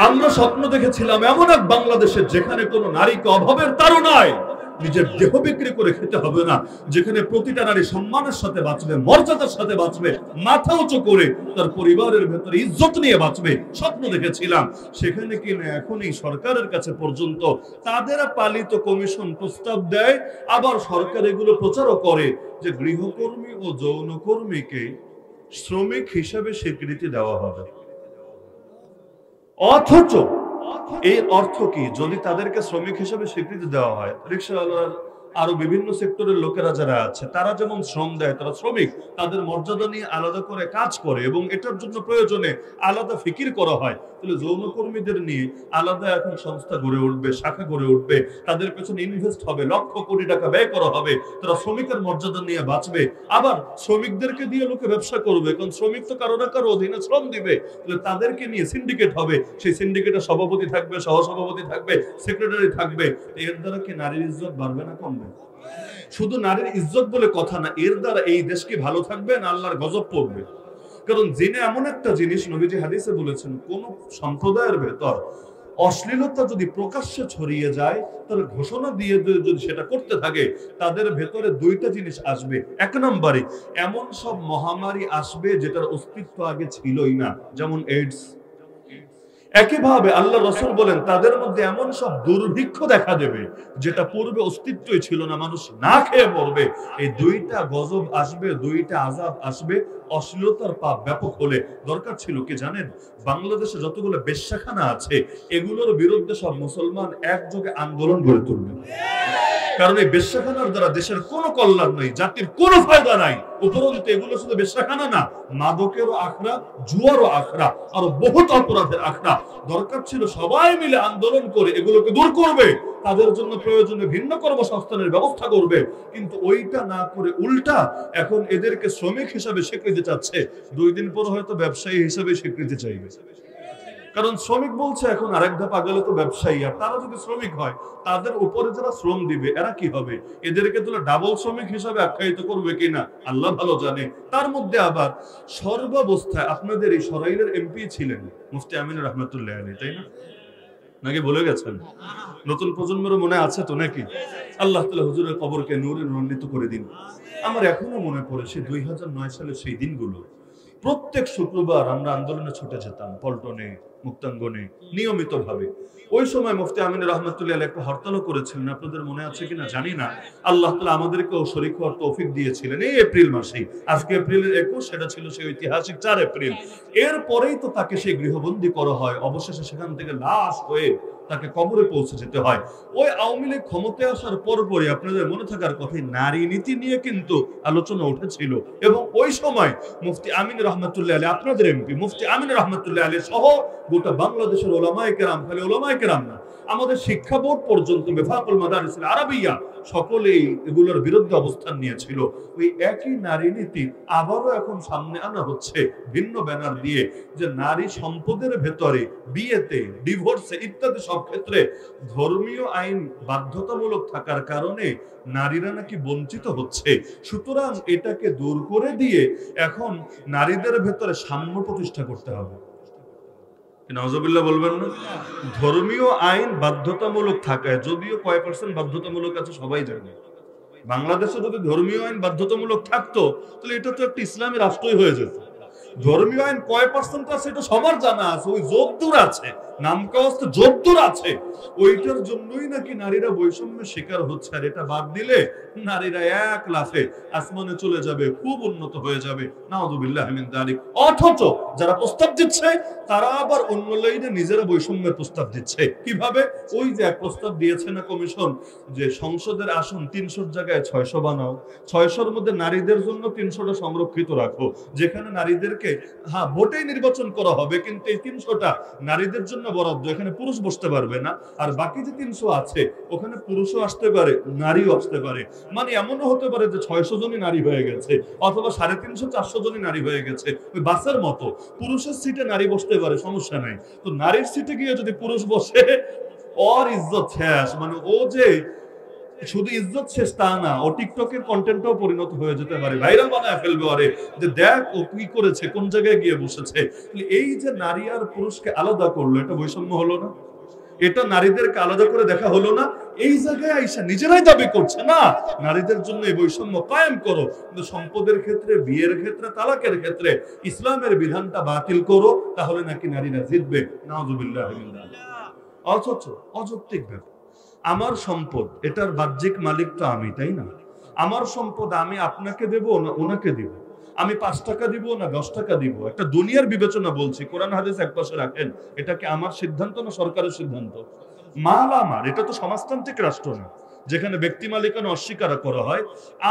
আমরা স্বপ্ন দেখেছিলাম এমন এক বাংলাদেশের যেখানে কোনো নারীকে অভাবের তাড়নায় নিজের দেহ বিক্রি করে খেতে হবে না, যেখানে প্রতিটা নারী সম্মানের সাথে বাঁচবে, মর্যাদার সাথে বাঁচবে, মাথা উঁচু করে তার পরিবারের ভেতরে ইজ্জত নিয়ে বাঁচবে, স্বপ্ন দেখেছিলাম। সেখানে কিনা এখন এই সরকারের কাছে পর্যন্ত তাদের পালিত কমিশন প্রস্তাব দেয়, আবার সরকার এগুলো প্রচারও করে যে গৃহকর্মী ও যৌনকর্মীকে শ্রমিক হিসাবে স্বীকৃতি দেওয়া হবে। অথচ এই অর্থ কি? যদি তাদেরকে শ্রমিক হিসেবে স্বীকৃতি দেওয়া হয়, রিক্সাওয়ালার আরো বিভিন্ন সেক্টরের লোকেরা যারা আছে তারা যেমন শ্রম দেয়, তারা শ্রমিক, তাদের মর্যাদা নিয়ে আলাদা করে কাজ করে এবং এটার জন্য প্রয়োজনে আলাদা ফিকির করা হয়, তাহলে যৌনকর্মীদের নিয়ে আলাদা এখন সংস্থা গড়ে উঠবে, শাখা গড়ে উঠবে, তাদের পেছনে ইনভেস্ট হবে, লক্ষ কোটি টাকা ব্যয় করা হবে, তারা শ্রমিকের মর্যাদা নিয়ে বাঁচবে। আবার শ্রমিকদেরকে দিয়ে লোকে ব্যবসা করবে, কারণ শ্রমিক তো কারো না কারো অধীনে শ্রম দিবে, তাহলে তাদেরকে নিয়ে সিন্ডিকেট হবে, সেই সিন্ডিকেটের সভাপতি থাকবে, সহসভাপতি থাকবে, সেক্রেটারি থাকবে। এর দ্বারা কি নারীর ইজ্জত বাড়বে না কমবে? শুধু নারীর ইজ্জত বলে কথা না, এর দ্বারা এই দেশ কি ভালো থাকবে না আল্লাহর গজব পড়বে? কারণ জিনা এমন একটা জিনিস, নবীজি হাদিসে বলেছেন, কোন সম্প্রদায়ের ভেতর অশ্লীলতা যদি প্রকাশ্যে ছড়িয়ে যায়, তাহলে ঘোষণা দিয়ে যদি সেটা করতে থাকে, তাদের ভেতরে দুইটা জিনিস আসবে। এক নম্বরে এমন সব মহামারী আসবে যেটার অস্তিত্ব আগে ছিলই না, যেমন এইডস। একইভাবে আল্লাহ রাসূল বলেন তাদের মধ্যে এমন সব দুর্ভিক্ষ দেখা দেবে যেটা পূর্বে অস্তিত্বই ছিল না, মানুষ না খেয়ে মরবে। এই দুইটা গজব আসবে, দুইটা আযাব আসবে অশ্লীলতার পাপ ব্যাপক হলে। দরকার ছিল কি জানেন? বাংলাদেশে যতগুলো বেশ্যাখানা আছে এগুলোর বিরুদ্ধে সব মুসলমান একযোগে আন্দোলন গড়ে তুলবে, কারণ এই বেশ্যাখানার দ্বারা দেশের কোনো কল্যাণ নাই, জাতির কোনো ফায়দা নাই। উপরন্তু এগুলো শুধু বেশ্যাখানা না, মাদকেরও আখড়া, জুয়ারও আখড়া, আরো বহুত অপরাধের আখড়া। দরকার ছিল সবাই মিলে আন্দোলন করে এগুলোকে দূর করবে, তাদের জন্য প্রয়োজনে ভিন্ন কর্মসংস্থানের ব্যবস্থা করবে। কিন্তু ওইটা না করে উল্টা এখন এদেরকে শ্রমিক হিসাবে স্বীকৃতি চাচ্ছে, 2 দিন পর হয়তো ব্যবসায়ী হিসাবে স্বীকৃতি চাইবে। কারণ শ্রমিক বলছে এখন আরেক ধাপ আগালে তো ব্যবসায়ী, আর তারা যদি শ্রমিক হয় তাদের উপরে যারা শ্রম দিবে এরা কি হবে? এদেরকে তো ডাবল শ্রমিক হিসাবে আখ্যায়িত করবে কিনা আল্লাহ ভালো জানে। তার মধ্যে আবার সর্বাবস্থায় আপনাদের এই সরাইলের এমপি ছিলেন মুফতি আমিন রহমতুল্লাহ আলাইহি, তাই না? নাকি ভুলে গেছেন? নতুন প্রজন্মের মনে আছে তো নাকি? আল্লাহ তাআলা হুজুরের কবরকে নূরে নূরান্বিত করে দিন। আমার এখনো মনে পড়ে সেই 2009 সালের সেই দিনগুলো। প্রত্যেক শুক্রবার আমরা আন্দোলনে ছুটে যেতাম, পল্টনে, মুক্তাঙ্গনে, নিয়মিত ভাবে। ওই সময় মুফতি আমিন রহমতুল্লাহ আলাইহি একটা হরতালও করেছিলেন, আপনাদের মনে আছে কিনা জানি না। আল্লাহ তাআলা আমাদেরকেও শরীক হওয়ার তৌফিক দিয়েছিলেন এই এপ্রিল মাসেই। আজকে এপ্রিলের 21, সেটা ছিল সেই ঐতিহাসিক 4 এপ্রিল। এরপরেই তো তাকে সেই গৃহবন্দী করা হয়, অবশেষে সেখান থেকে লাশ হয়ে তাকে কবরে পৌঁছে যেতে হয়। ওই আওয়ামী লীগ ক্ষমতায় আসার পরপরই আপনাদের মনে থাকার কথাই নারী নীতি নিয়ে কিন্তু আলোচনা উঠেছিল, এবং ওই সময় মুফতি আমিন রহমতুল্লাহ আলাইহি, আপনাদের এমপি মুফতি আমিন রহমতুল্লাহ আলাইহি সহ গোটা বাংলাদেশের ওলামায়ে কেরাম, খালি ওলামায়ে কেরাম না, আমাদের শিক্ষা বোর্ড পর্যন্ত বেফাকুল মাদারিসিল আরাবিয়া সকলেই এগুলোর বিরুদ্ধে অবস্থান নিয়েছিল। ওই একই নারী নীতি আবারও এখন সামনে আনা হচ্ছে ভিন্ন ব্যানার দিয়ে, যে নারী সম্পদের ভেতরে বিয়েতে, ডিভোর্সে ইত্যাদি সব ক্ষেত্রে ধর্মীয় আইন বাধ্যতামূলক থাকার কারণে নারীরা নাকি বঞ্চিত হচ্ছে। সুতরাং এটাকে দূর করে দিয়ে এখন নারীদের ভেতরে সাম্য প্রতিষ্ঠা করতে হবে। নাউজুবিল্লাহ বলবেন না? ধর্মীয় আইন বাধ্যতামূলক থাকায়, যদিও কয় পার্সেন্ট বাধ্যতামূলক আছে সবাই জানে, বাংলাদেশে যদি ধর্মীয় আইন বাধ্যতামূলক থাকতো তাহলে এটা তো একটা ইসলামী রাষ্ট্রই হয়ে যেত। ধর্মীয় আইন কয় পার্সেন্ট আছে এটা সবার জানা আছে, ওই যদ্দূর আছে, নাম কাওয়াস্তে যদ্দূর আছে, ওইটার জন্যই নাকি নারীরা বৈষম্যের শিকার হচ্ছে। আর এটা বাদ দিলে নারীরা এক লাফে আসমানে চলে যাবে, খুব উন্নত হয়ে যাবে। নাউযুবিল্লাহি মিন যালিক। অথচ যারা প্রস্তাব দিচ্ছে তারা আবার অন্য লাইনে নিজেরা বৈষম্যের প্রস্তাব দিচ্ছে। কিভাবে? ওই যে এক প্রস্তাব দিয়েছে না কমিশন, যে সংসদের আসন ৩০০ জায়গায় ৬০০ বানাও, ৬০০-র মধ্যে নারীদের জন্য ৩০০টা সংরক্ষিত রাখো, যেখানে নারীদেরকে ভোটেই নির্বাচন করা হবে, কিন্তু এই ৩০০টা নারীদের জন্য বরাদ্দ, এখানে পুরুষ বসতে পারবে না। আর বাকি যে ৩০০ আছে ওখানে পুরুষও আসতে পারে, নারীও আসতে পারে। মানে এমনও হতে পারে যে ৬০০ জনই নারী হয়ে গেছে, অথবা ৩৫০-৪০০ জনই নারী হয়ে গেছে। ওই বাসের মতো পুরুষের সিটে নারী বসতে পারে, সমস্যা নাই। তো নারীর সিটে গিয়ে যদি পুরুষ বসে, ওর ইজ্জত শেষ। মানে ও যে শুধু ইজ্জত শেষ তা না, ও টিকটকের কন্টেন্টও পরিণত হয়ে যেতে পারে, ভাইরাল বানায় ফেলবে আরে, যে দেখ ও কি করেছে, কোন জায়গায় গিয়ে বসেছে। এই যে নারী আর পুরুষকে আলাদা করলো, এটা বৈষম্য হলো না? এটা নারীদেরকে আলাদা করে দেখা হলো না? এই জায়গায় আইসা নিজেরাই দাবি করছে না নারীদের জন্য এই বৈষম্য কায়েম করো, কিন্তু সম্পদের ক্ষেত্রে, বিয়ের ক্ষেত্রে, তালাকের ক্ষেত্রে ইসলামের বিধানটা বাতিল করো, তাহলে নাকি নারীরা জিতবে। নাউযুবিল্লাহি মিন যালিক। অথচ অযৌক্তিক ব্যাপার, আমার সম্পদ, এটার বাহ্যিক মালিক তো আমি, তাই না? আমার সম্পদ আমি আপনাকে দেব না ওনাকে দিব, আমি ৫ টাকা দিব না ১০ টাকা দিব, একটা দুনিয়ার বিবেচনা বলছি, কোরআন হাদিস একপাশে রাখেন, এটা কি আমার সিদ্ধান্ত না সরকারের সিদ্ধান্ত? মাল আমার, এটা তো সমাজতান্ত্রিক রাষ্ট্র না যেখানে ব্যক্তি মালিকানা অস্বীকার করা হয়।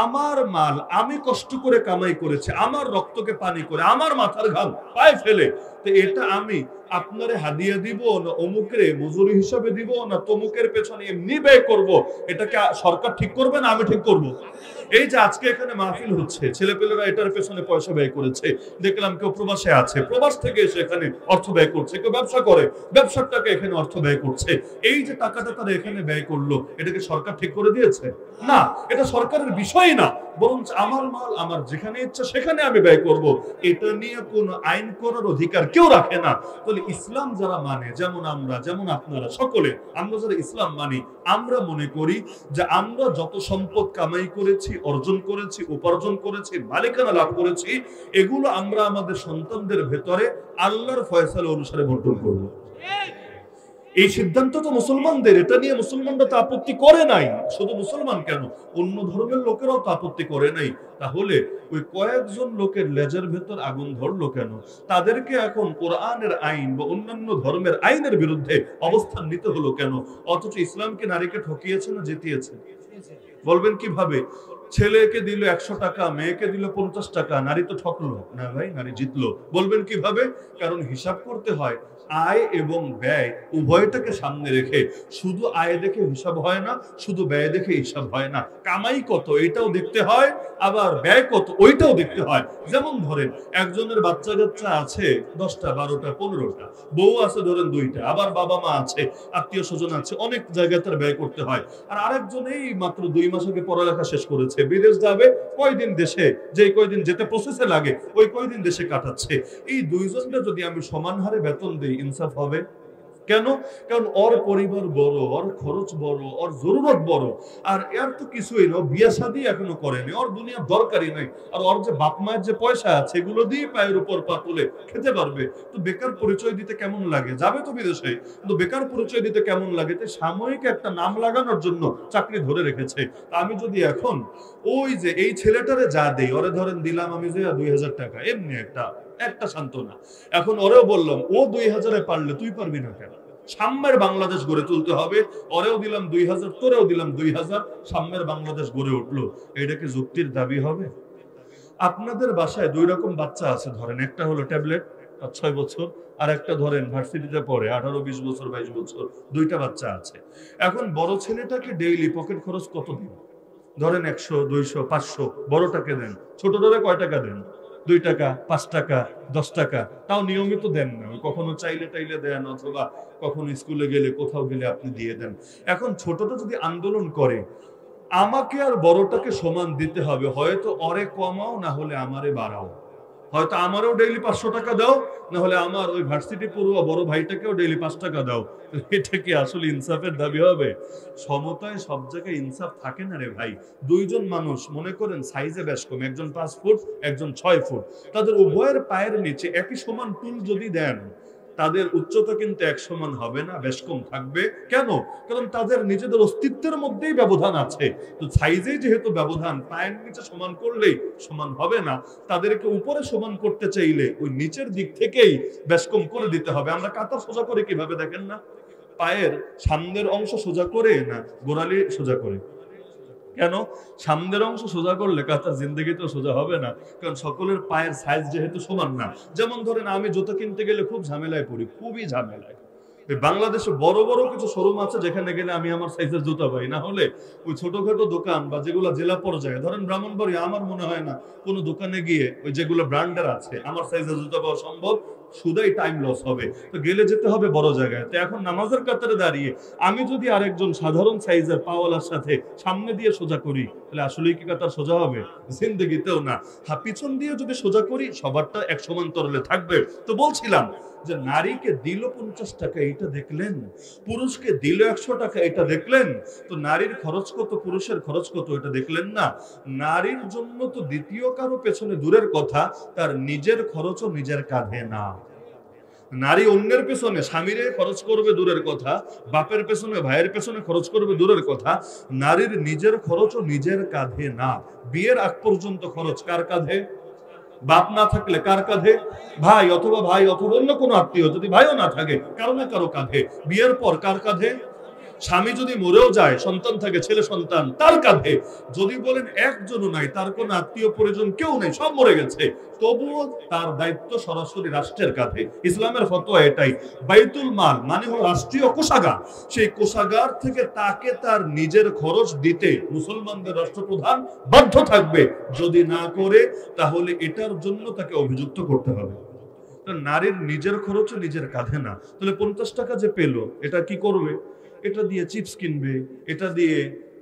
আমার মাল আমি কষ্ট করে কামাই করেছি, আমার রক্তকে পানি করে, আমার মাথার ঘাম পায়ে ফেলে, তো এটা আমি আপনারে হাদিয়া দিব না অমুকের মজুরি হিসাবে দিব না তমুকের পেছনে এমনি ব্যয় করব, এটাকে সরকার ঠিক করবে না আমি ঠিক করব? এই যে আজকে এখানে মাহফিল হচ্ছে, ছেলেপেলেরা এটার পেছনে পয়সা ব্যয় করেছে, দেখলাম কেউ প্রবাসে আছে, প্রবাস থেকে এসে এখানে অর্থ ব্যয় করছে, কেউ ব্যবসা করে, ব্যবসার টাকা এখানে অর্থ ব্যয় করছে। এই যে টাকাটা তারা এখানে ব্যয় করলো, এটাকে সরকার ঠিক করে দিয়েছে? না, এটা সরকারের বিষয় না, বরং আমার মাল আমার যেখানে ইচ্ছা সেখানে আমি ব্যয় করব, এটা নিয়ে কোনো আইন করার অধিকার কেউ রাখে না। তাহলে ইসলাম যারা মানে, যেমন আমরা, যেমন আপনারা সকলে, আমরা যারা ইসলাম মানি, আমরা মনে করি যে আমরা যত সম্পদ কামাই করেছি, অর্জন করেছি, উপার্জন করেছি, মালিকানা লাভ করেছি, এগুলো আমরা আমাদের সন্তানদের ভেতরে আল্লাহর ফয়সালা অনুসারে বন্টন করব। এই সিদ্ধান্ত তো মুসলমানদের, এটা নিয়ে মুসলমানরা তো আপত্তি করে নাই। শুধু মুসলমান কেন, অন্য ধর্মের লোকেরাও তো আপত্তি করে নাই। তাহলে ওই কয়েকজন লোকের লেজের ভেতর আগুন ধরলো কেন? তাদেরকে এখন কোরআনের আইন বা অন্যান্য ধর্মের আইনের বিরুদ্ধে অবস্থান নিতে হলো কেন? অথচ ইসলামকে নারীকে ঠকিয়েছে না জিতিয়েছে? বলবেন কিভাবে? ছেলেকে দিল ১০০ টাকা, মেয়েকে দিল ৫০ টাকা, নারী তো ঠকলো না ভাই, নারী জিতলো। বলবেন কিভাবে? কারণ হিসাব করতে হয় আয় এবং ব্যয় উভয়টাকে সামনে রেখে। শুধু আয় দেখে হিসাব হয় না, শুধু ব্যয় দেখে হিসাব হয় না, কামাই কত এটাও দেখতে হয়, আবার ব্যয় কত ওইটাও দেখতে হয়। যেমন ধরেন একজনের বাচ্চা কাচ্চা আছে ১০টা, ১২টা, ১৫টা, বউ আছে ধরেন ২টা, আবার বাবা মা আছে, আত্মীয় স্বজন আছে, অনেক জায়গায় তার ব্যয় করতে হয়। আর আরেকজন এই মাত্র ২ মাস আগে পড়ালেখা শেষ করেছে, বিদেশ যাবে, কয়দিন দেশে, যে কয়দিন যেতে প্রসেসে লাগে ওই কয়দিন দেশে কাটাচ্ছে। এই দুইজনটা যদি আমি সমান হারে বেতন দিই, ইনসাফ হবে? কেন? কারণ ওর পরিবার বড়, ওর খরচ বড়, ওর জরুরত বড়, আর এর তো কিছুই না, বিয়ে শাদী এখনো করেনি, ওর দুনিয়ার দরকারই নাই। আর ওর যে বাপ মায়ের যে পয়সা আছে এগুলো দিয়ে পায়ের উপর পা তুলে খেতে পারবে। তো বেকার পরিচয় দিতে কেমন লাগে? যাবে তো বিদেশে, কিন্তু বেকার পরিচয় দিতে কেমন লাগে? তো সাময়িক একটা নাম লাগানোর জন্য চাকরি ধরে রেখেছে। তা আমি যদি এখন ওই যে এই ছেলেটারে যা দেই, ওরে ধরেন দিলাম আমি যে ২০০০ টাকা, এমনি একটা সান্ত্বনা, এখন ওরেও বললাম ও ২০০০-এ পারলে তুই পারবি না কেন? সাম্যের বাংলাদেশ গড়ে তুলতে হবে, ওরেও দিলাম ২০০০, তোরেও দিলাম ২০০০, সাম্যের বাংলাদেশ গড়ে উঠলো। এটা কি যুক্তির দাবি হবে? আপনাদের বাসায় ২ রকম বাচ্চা আছে ধরেন, একটা হলো ট্যাবলেট 5-6 বছর, আর একটা ধরেন ভার্সিটিতে পড়ে 18-20 বছর 22 বছর, 2টা বাচ্চা আছে। এখন বড় ছেলেটাকে ডেইলি পকেট খরচ কত দিন? ধরেন 100, 200, 500 বড়টাকে দেন, ছোটটারে কয় টাকা দেন? 2 টাকা, 5 টাকা, 10 টাকা, তাও নিয়মিত দেন না, কখনো চাইলে টাইলে দেন, অথবা কখনো স্কুলে গেলে কোথাও গেলে আপনি দিয়ে দেন। এখন ছোটটা যদি আন্দোলন করে আমাকে আর বড়টাকে সমান দিতে হবে, হয়তো অরে কমাও না হলে আমারে বাড়াও, হয়তো আমারও ডেইলি 500 টাকা দাও, না হলে আমার ওই ভার্সিটি পড়ুয়া বড় ভাইটাকেও ডেইলি 5 টাকা দাও। এটা কি আসলে ইনসাফের দাবি হবে? সমতায় সব জায়গায় ইনসাফ থাকে না রে ভাই। দুইজন মানুষ মনে করেন সাইজে বেশ কম, একজন 5 ফুট একজন 6 ফুট, তাদের উভয়ের পায়ের নিচে একই সমান টুল যদি দেন, তাদের উচ্চতা কিন্তু এক সমান হবে না, বেশ কম থাকবে। কেন? কারণ তাদের নিজেদের অস্তিত্বের মধ্যেই ব্যবধান আছে। তো সাইজে যেহেতু ব্যবধান, পায়ের নিচে সমান করলেই সমান হবে না, তাদেরকে উপরে সমান করতে চাইলে ওই নিচের দিক থেকেই বেশ কম করে দিতে হবে। আমরা কাতার সোজা করে কিভাবে দেখেন না, পায়ের সামনের অংশ সোজা করে না গোড়ালি সোজা করে। কেন? সামনের অংশ সোজা করলে কাতার জিন্দেগিতেও সোজা হবে না, কারণ সকলের পায়ের সাইজ যেহেতু সমান না। যেমন ধরেন আমি জুতা কিনতে গেলে খুব ঝামেলায় পড়ি, খুবই ঝামেলায়। বাংলাদেশে বড় বড় কিছু শোরুম আছে যেখানে গেলে আমি আমার সাইজের জুতা পাই, না হলে ওই ছোটখাটো দোকান বা যেগুলো জেলা পর্যায়ে, ধরেন ব্রাহ্মণবাড়িয়া, আমার মনে হয় না কোনো দোকানে গিয়ে ওই যেগুলো ব্র্যান্ডের আছে আমার সাইজের জুতা পাওয়া সম্ভব, শুধুই টাইম লস হবে। তো গেলে যেতে হবে বড় জায়গায়। তো এখন নামাজের কাতারে দাঁড়িয়ে আমি যদি আরেকজন সাধারণ সাইজের পাওয়ালার সাথে সামনে দিয়ে সোজা করি, তাহলে আসলেই কি কাতার সোজা হবে? জিন্দেগিতেও না। হ্যাঁ, পিছন দিয়ে যদি সোজা করি সবারটা এক সমান্তরালে থাকবে। তো বলছিলাম যে নারীকে দিল 50 টাকা, এটা দেখলেন, পুরুষকে দিল 100 টাকা, এটা দেখলেন, তো নারীর খরচ কত, পুরুষের খরচ কত, এটা দেখলেন না? নারীর জন্য তো দ্বিতীয় কারো পেছনে দূরের কথা, তার নিজের খরচও নিজের কাঁধে না। নারী অন্যের পেছনে স্বামীরে খরচ করবে দূরের কথা, বাপের পেছনে ভাইয়ের পেছনে খরচ করবে দূরের কথা, নারীর নিজের খরচও নিজের কাঁধে না। বিয়ের আগ পর্যন্ত খরচ কার কাঁধে? বাপ না থাকলে কার কাঁধে? ভাই অথবা অন্য কোনো আত্মীয়, যদি ভাইও না থাকে কারো না কারো কাঁধে। বিয়ের পর কার কাঁধে? স্বামী যদি মরেও যায়, সন্তান থাকে, ছেলে সন্তান, তার কাঁধে। যদি বলেন একজনও নাই, তার কোন আত্মীয় পরিজন কেউ নেই, সব মরে গেছে, তবুও তার দায়িত্ব সরাসরি রাষ্ট্রের কাঁধে। ইসলামের ফতোয়া এটাই। বাইতুল মাল মানে হলো রাষ্ট্রীয় কোষাগার, সেই কোষাগার থেকে তাকে তার নিজের খরচ দিতে মুসলমানদের রাষ্ট্রপ্রধান বাধ্য থাকবে। যদি না করে তাহলে এটার জন্য তাকে অভিযুক্ত করতে হবে। নারীর নিজের খরচও নিজের কাঁধে না। তাহলে 50 টাকা যে পেলো, এটা কি করবে? এটা দিয়ে চিপস কিনবে, এটা দিয়ে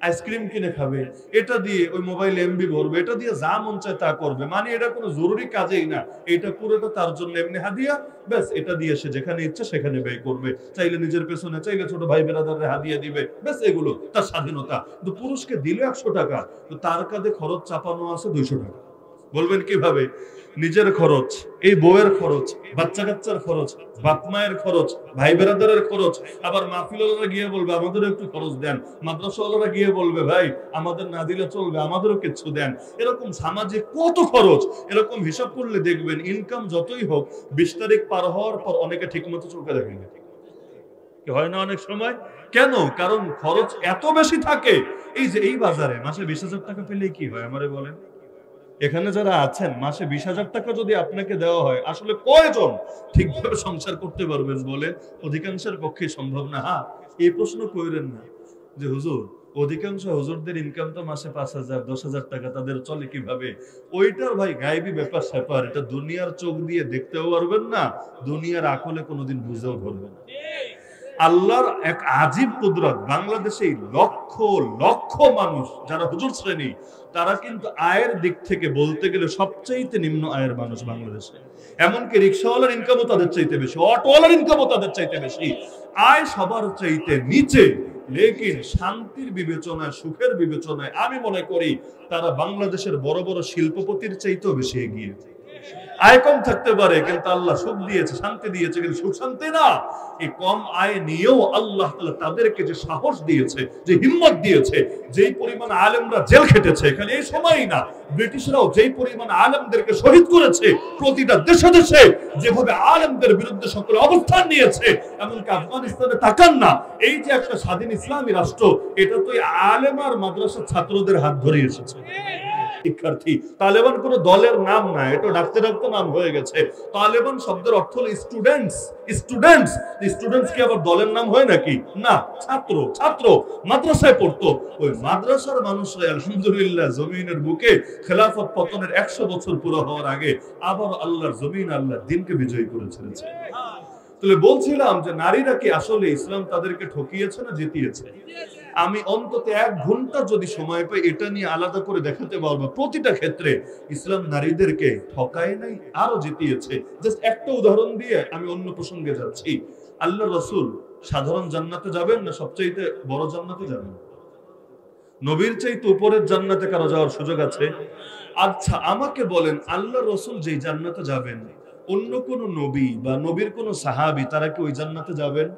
আইসক্রিম কিনে খাবে, এটা দিয়ে ওই মোবাইল এমবি ভরবে, এটা দিয়ে যা মন চায় তা করবে। মানে এটা কোনো জরুরি কাজেই না, এটা পুরোটা তার জন্য এমনি হাদিয়া, ব্যাস। এটা দিয়ে সে যেখানে ইচ্ছা সেখানে ব্যয় করবে, চাইলে নিজের পেছনে, চাইলে ছোট ভাই বেরাদারে হাদিয়া দিবে, ব্যাস, এগুলো তার স্বাধীনতা। কিন্তু পুরুষকে দিল 100 টাকা, তো তার কাঁধে খরচ চাপানো আছে 200 টাকা। বলবেন কিভাবে? নিজের খরচ, এই বউয়ের খরচ, বাচ্চা কাচ্চার খরচ, বাপ মায়ের খরচ, ভাই বেরাদারের খরচ, আবার মাহফিলওয়ালারা গিয়ে বলবে আমাদেরও একটু খরচ দেন, মাদ্রাসাওয়ালারা গিয়ে বলবে ভাই আমাদের না দিলে চলবে, আমাদেরও কিছু দেন। এরকম সামাজিক কত খরচ, এরকম হিসাব করলে দেখবেন ইনকাম যতই হোক 20 তারিখ পার হওয়ার পর অনেকে ঠিক মতো চোখে দেখেন না, হয় না অনেক সময়। কেন? কারণ খরচ এত বেশি থাকে। এই যে এই বাজারে মাসে 20,000 টাকা পেলে কি হয় আমারে বলেন? এখানে যারা আছেন, মাসে 20,000 টাকা যদি আপনাকে দেওয়া হয়, আসলে কয়জন ঠিকভাবে সংসার করতে পারবেন বলেন? অধিকাংশের পক্ষে সম্ভব না। হ্যাঁ, এই প্রশ্ন কইরেন না যে হুজুর অধিকাংশ হুজুরদের ইনকাম তো মাসে 5,000 10,000 টাকা, তাদের চলে কিভাবে? ওইটার ভাই গায়েবী ব্যাপার স্যাপার, এটা দুনিয়ার চোখ দিয়ে দেখতেও পারবেন না, দুনিয়ার আকলে কোনোদিন বুঝেও ধরবেন না। আল্লাহর এক আজীব কুদরত। বাংলাদেশে লক্ষ লক্ষ মানুষ যারা হুজুর শ্রেণী, তারা কিন্তু আয়ের দিক থেকে বলতে গেলে সবচাইতে নিম্ন আয়ের মানুষ বাংলাদেশে। এমনকি রিক্সাওয়ালার ইনকামও তাদের চাইতে বেশি, অটোওয়ালার ইনকামও তাদের চাইতে বেশি। আয় সবার চাইতে নিচে, লেকিন শান্তির বিবেচনায়, সুখের বিবেচনায় আমি মনে করি তারা বাংলাদেশের বড় বড় শিল্পপতির চাইতেও বেশি এগিয়ে। আয় কম থাকতে পারে, কিন্তু আল্লাহ সুখ দিয়েছে, শান্তি দিয়েছে, কিন্তু সুখ শান্তি না। এই কম আয় নিয়েও আল্লাহ তাআলা তাদেরকে যে সাহস দিয়েছে, যে হিম্মত দিয়েছে, যেই পরিমাণ আলেমরা জেল খেটেছে, এখানে এই সময়ই না, ব্রিটিশরাও যেই পরিমাণ আলেমদেরকে শহীদ করেছে, প্রতিটা দেশে দেশে যেভাবে আলেমদের বিরুদ্ধে সকলে অবস্থান নিয়েছে, এমনকি আফগানিস্তানে তাকান না, এই যে একটা স্বাধীন ইসলামী রাষ্ট্র, এটা তো আলেম আর মাদ্রাসার ছাত্রদের হাত ধরে এসেছে। শিক্ষার্থী। তালেবান কোনো দলের নাম না, এটা ডাকতে ডাকতে নাম হয়ে গেছে। তালেবান শব্দের অর্থ হলো স্টুডেন্টস। স্টুডেন্টস, স্টুডেন্টস কি আবার দলের নাম হয় নাকি? না, ছাত্র। ছাত্র মাদ্রাসায় পড়তো। ওই মাদ্রাসার মানুষরা আলহামদুলিল্লাহ জমিনের বুকে খেলাফত পতনের 100 বছর পুরো হওয়ার আগে আবার আল্লাহর জমিন, আল্লাহর দ্বীনকে বিজয়ী করে ছেড়েছে। তাহলে বলছিলাম যে নারীরা কি আসলে ইসলাম তাদেরকে ঠকিয়েছে না জিতিয়েছে? আমি অন্তত 1 ঘন্টা যদি সময় পাই এটা নিয়ে আলাদা করে দেখাতে পারবো প্রতিটা ক্ষেত্রে ইসলাম নারীদেরকে ঠকায় নাই, আরো জিতিয়েছে। জাস্ট একটা উদাহরণ দিয়ে আমি অন্য প্রসঙ্গে যাচ্ছি। আল্লাহ রাসূল সাধারণ জান্নাতে যাবেন না সবচেয়ে বড় জান্নাতে যাবেন? নবীর চাইতে উপরের জান্নাতে কারো যাওয়ার সুযোগ আছে? আচ্ছা আমাকে বলেন, আল্লাহ রাসূল যেই জান্নাতে যাবেন অন্য কোন নবী বা নবীর কোন সাহাবী তারা কি ওই জান্নাতে যাবেন?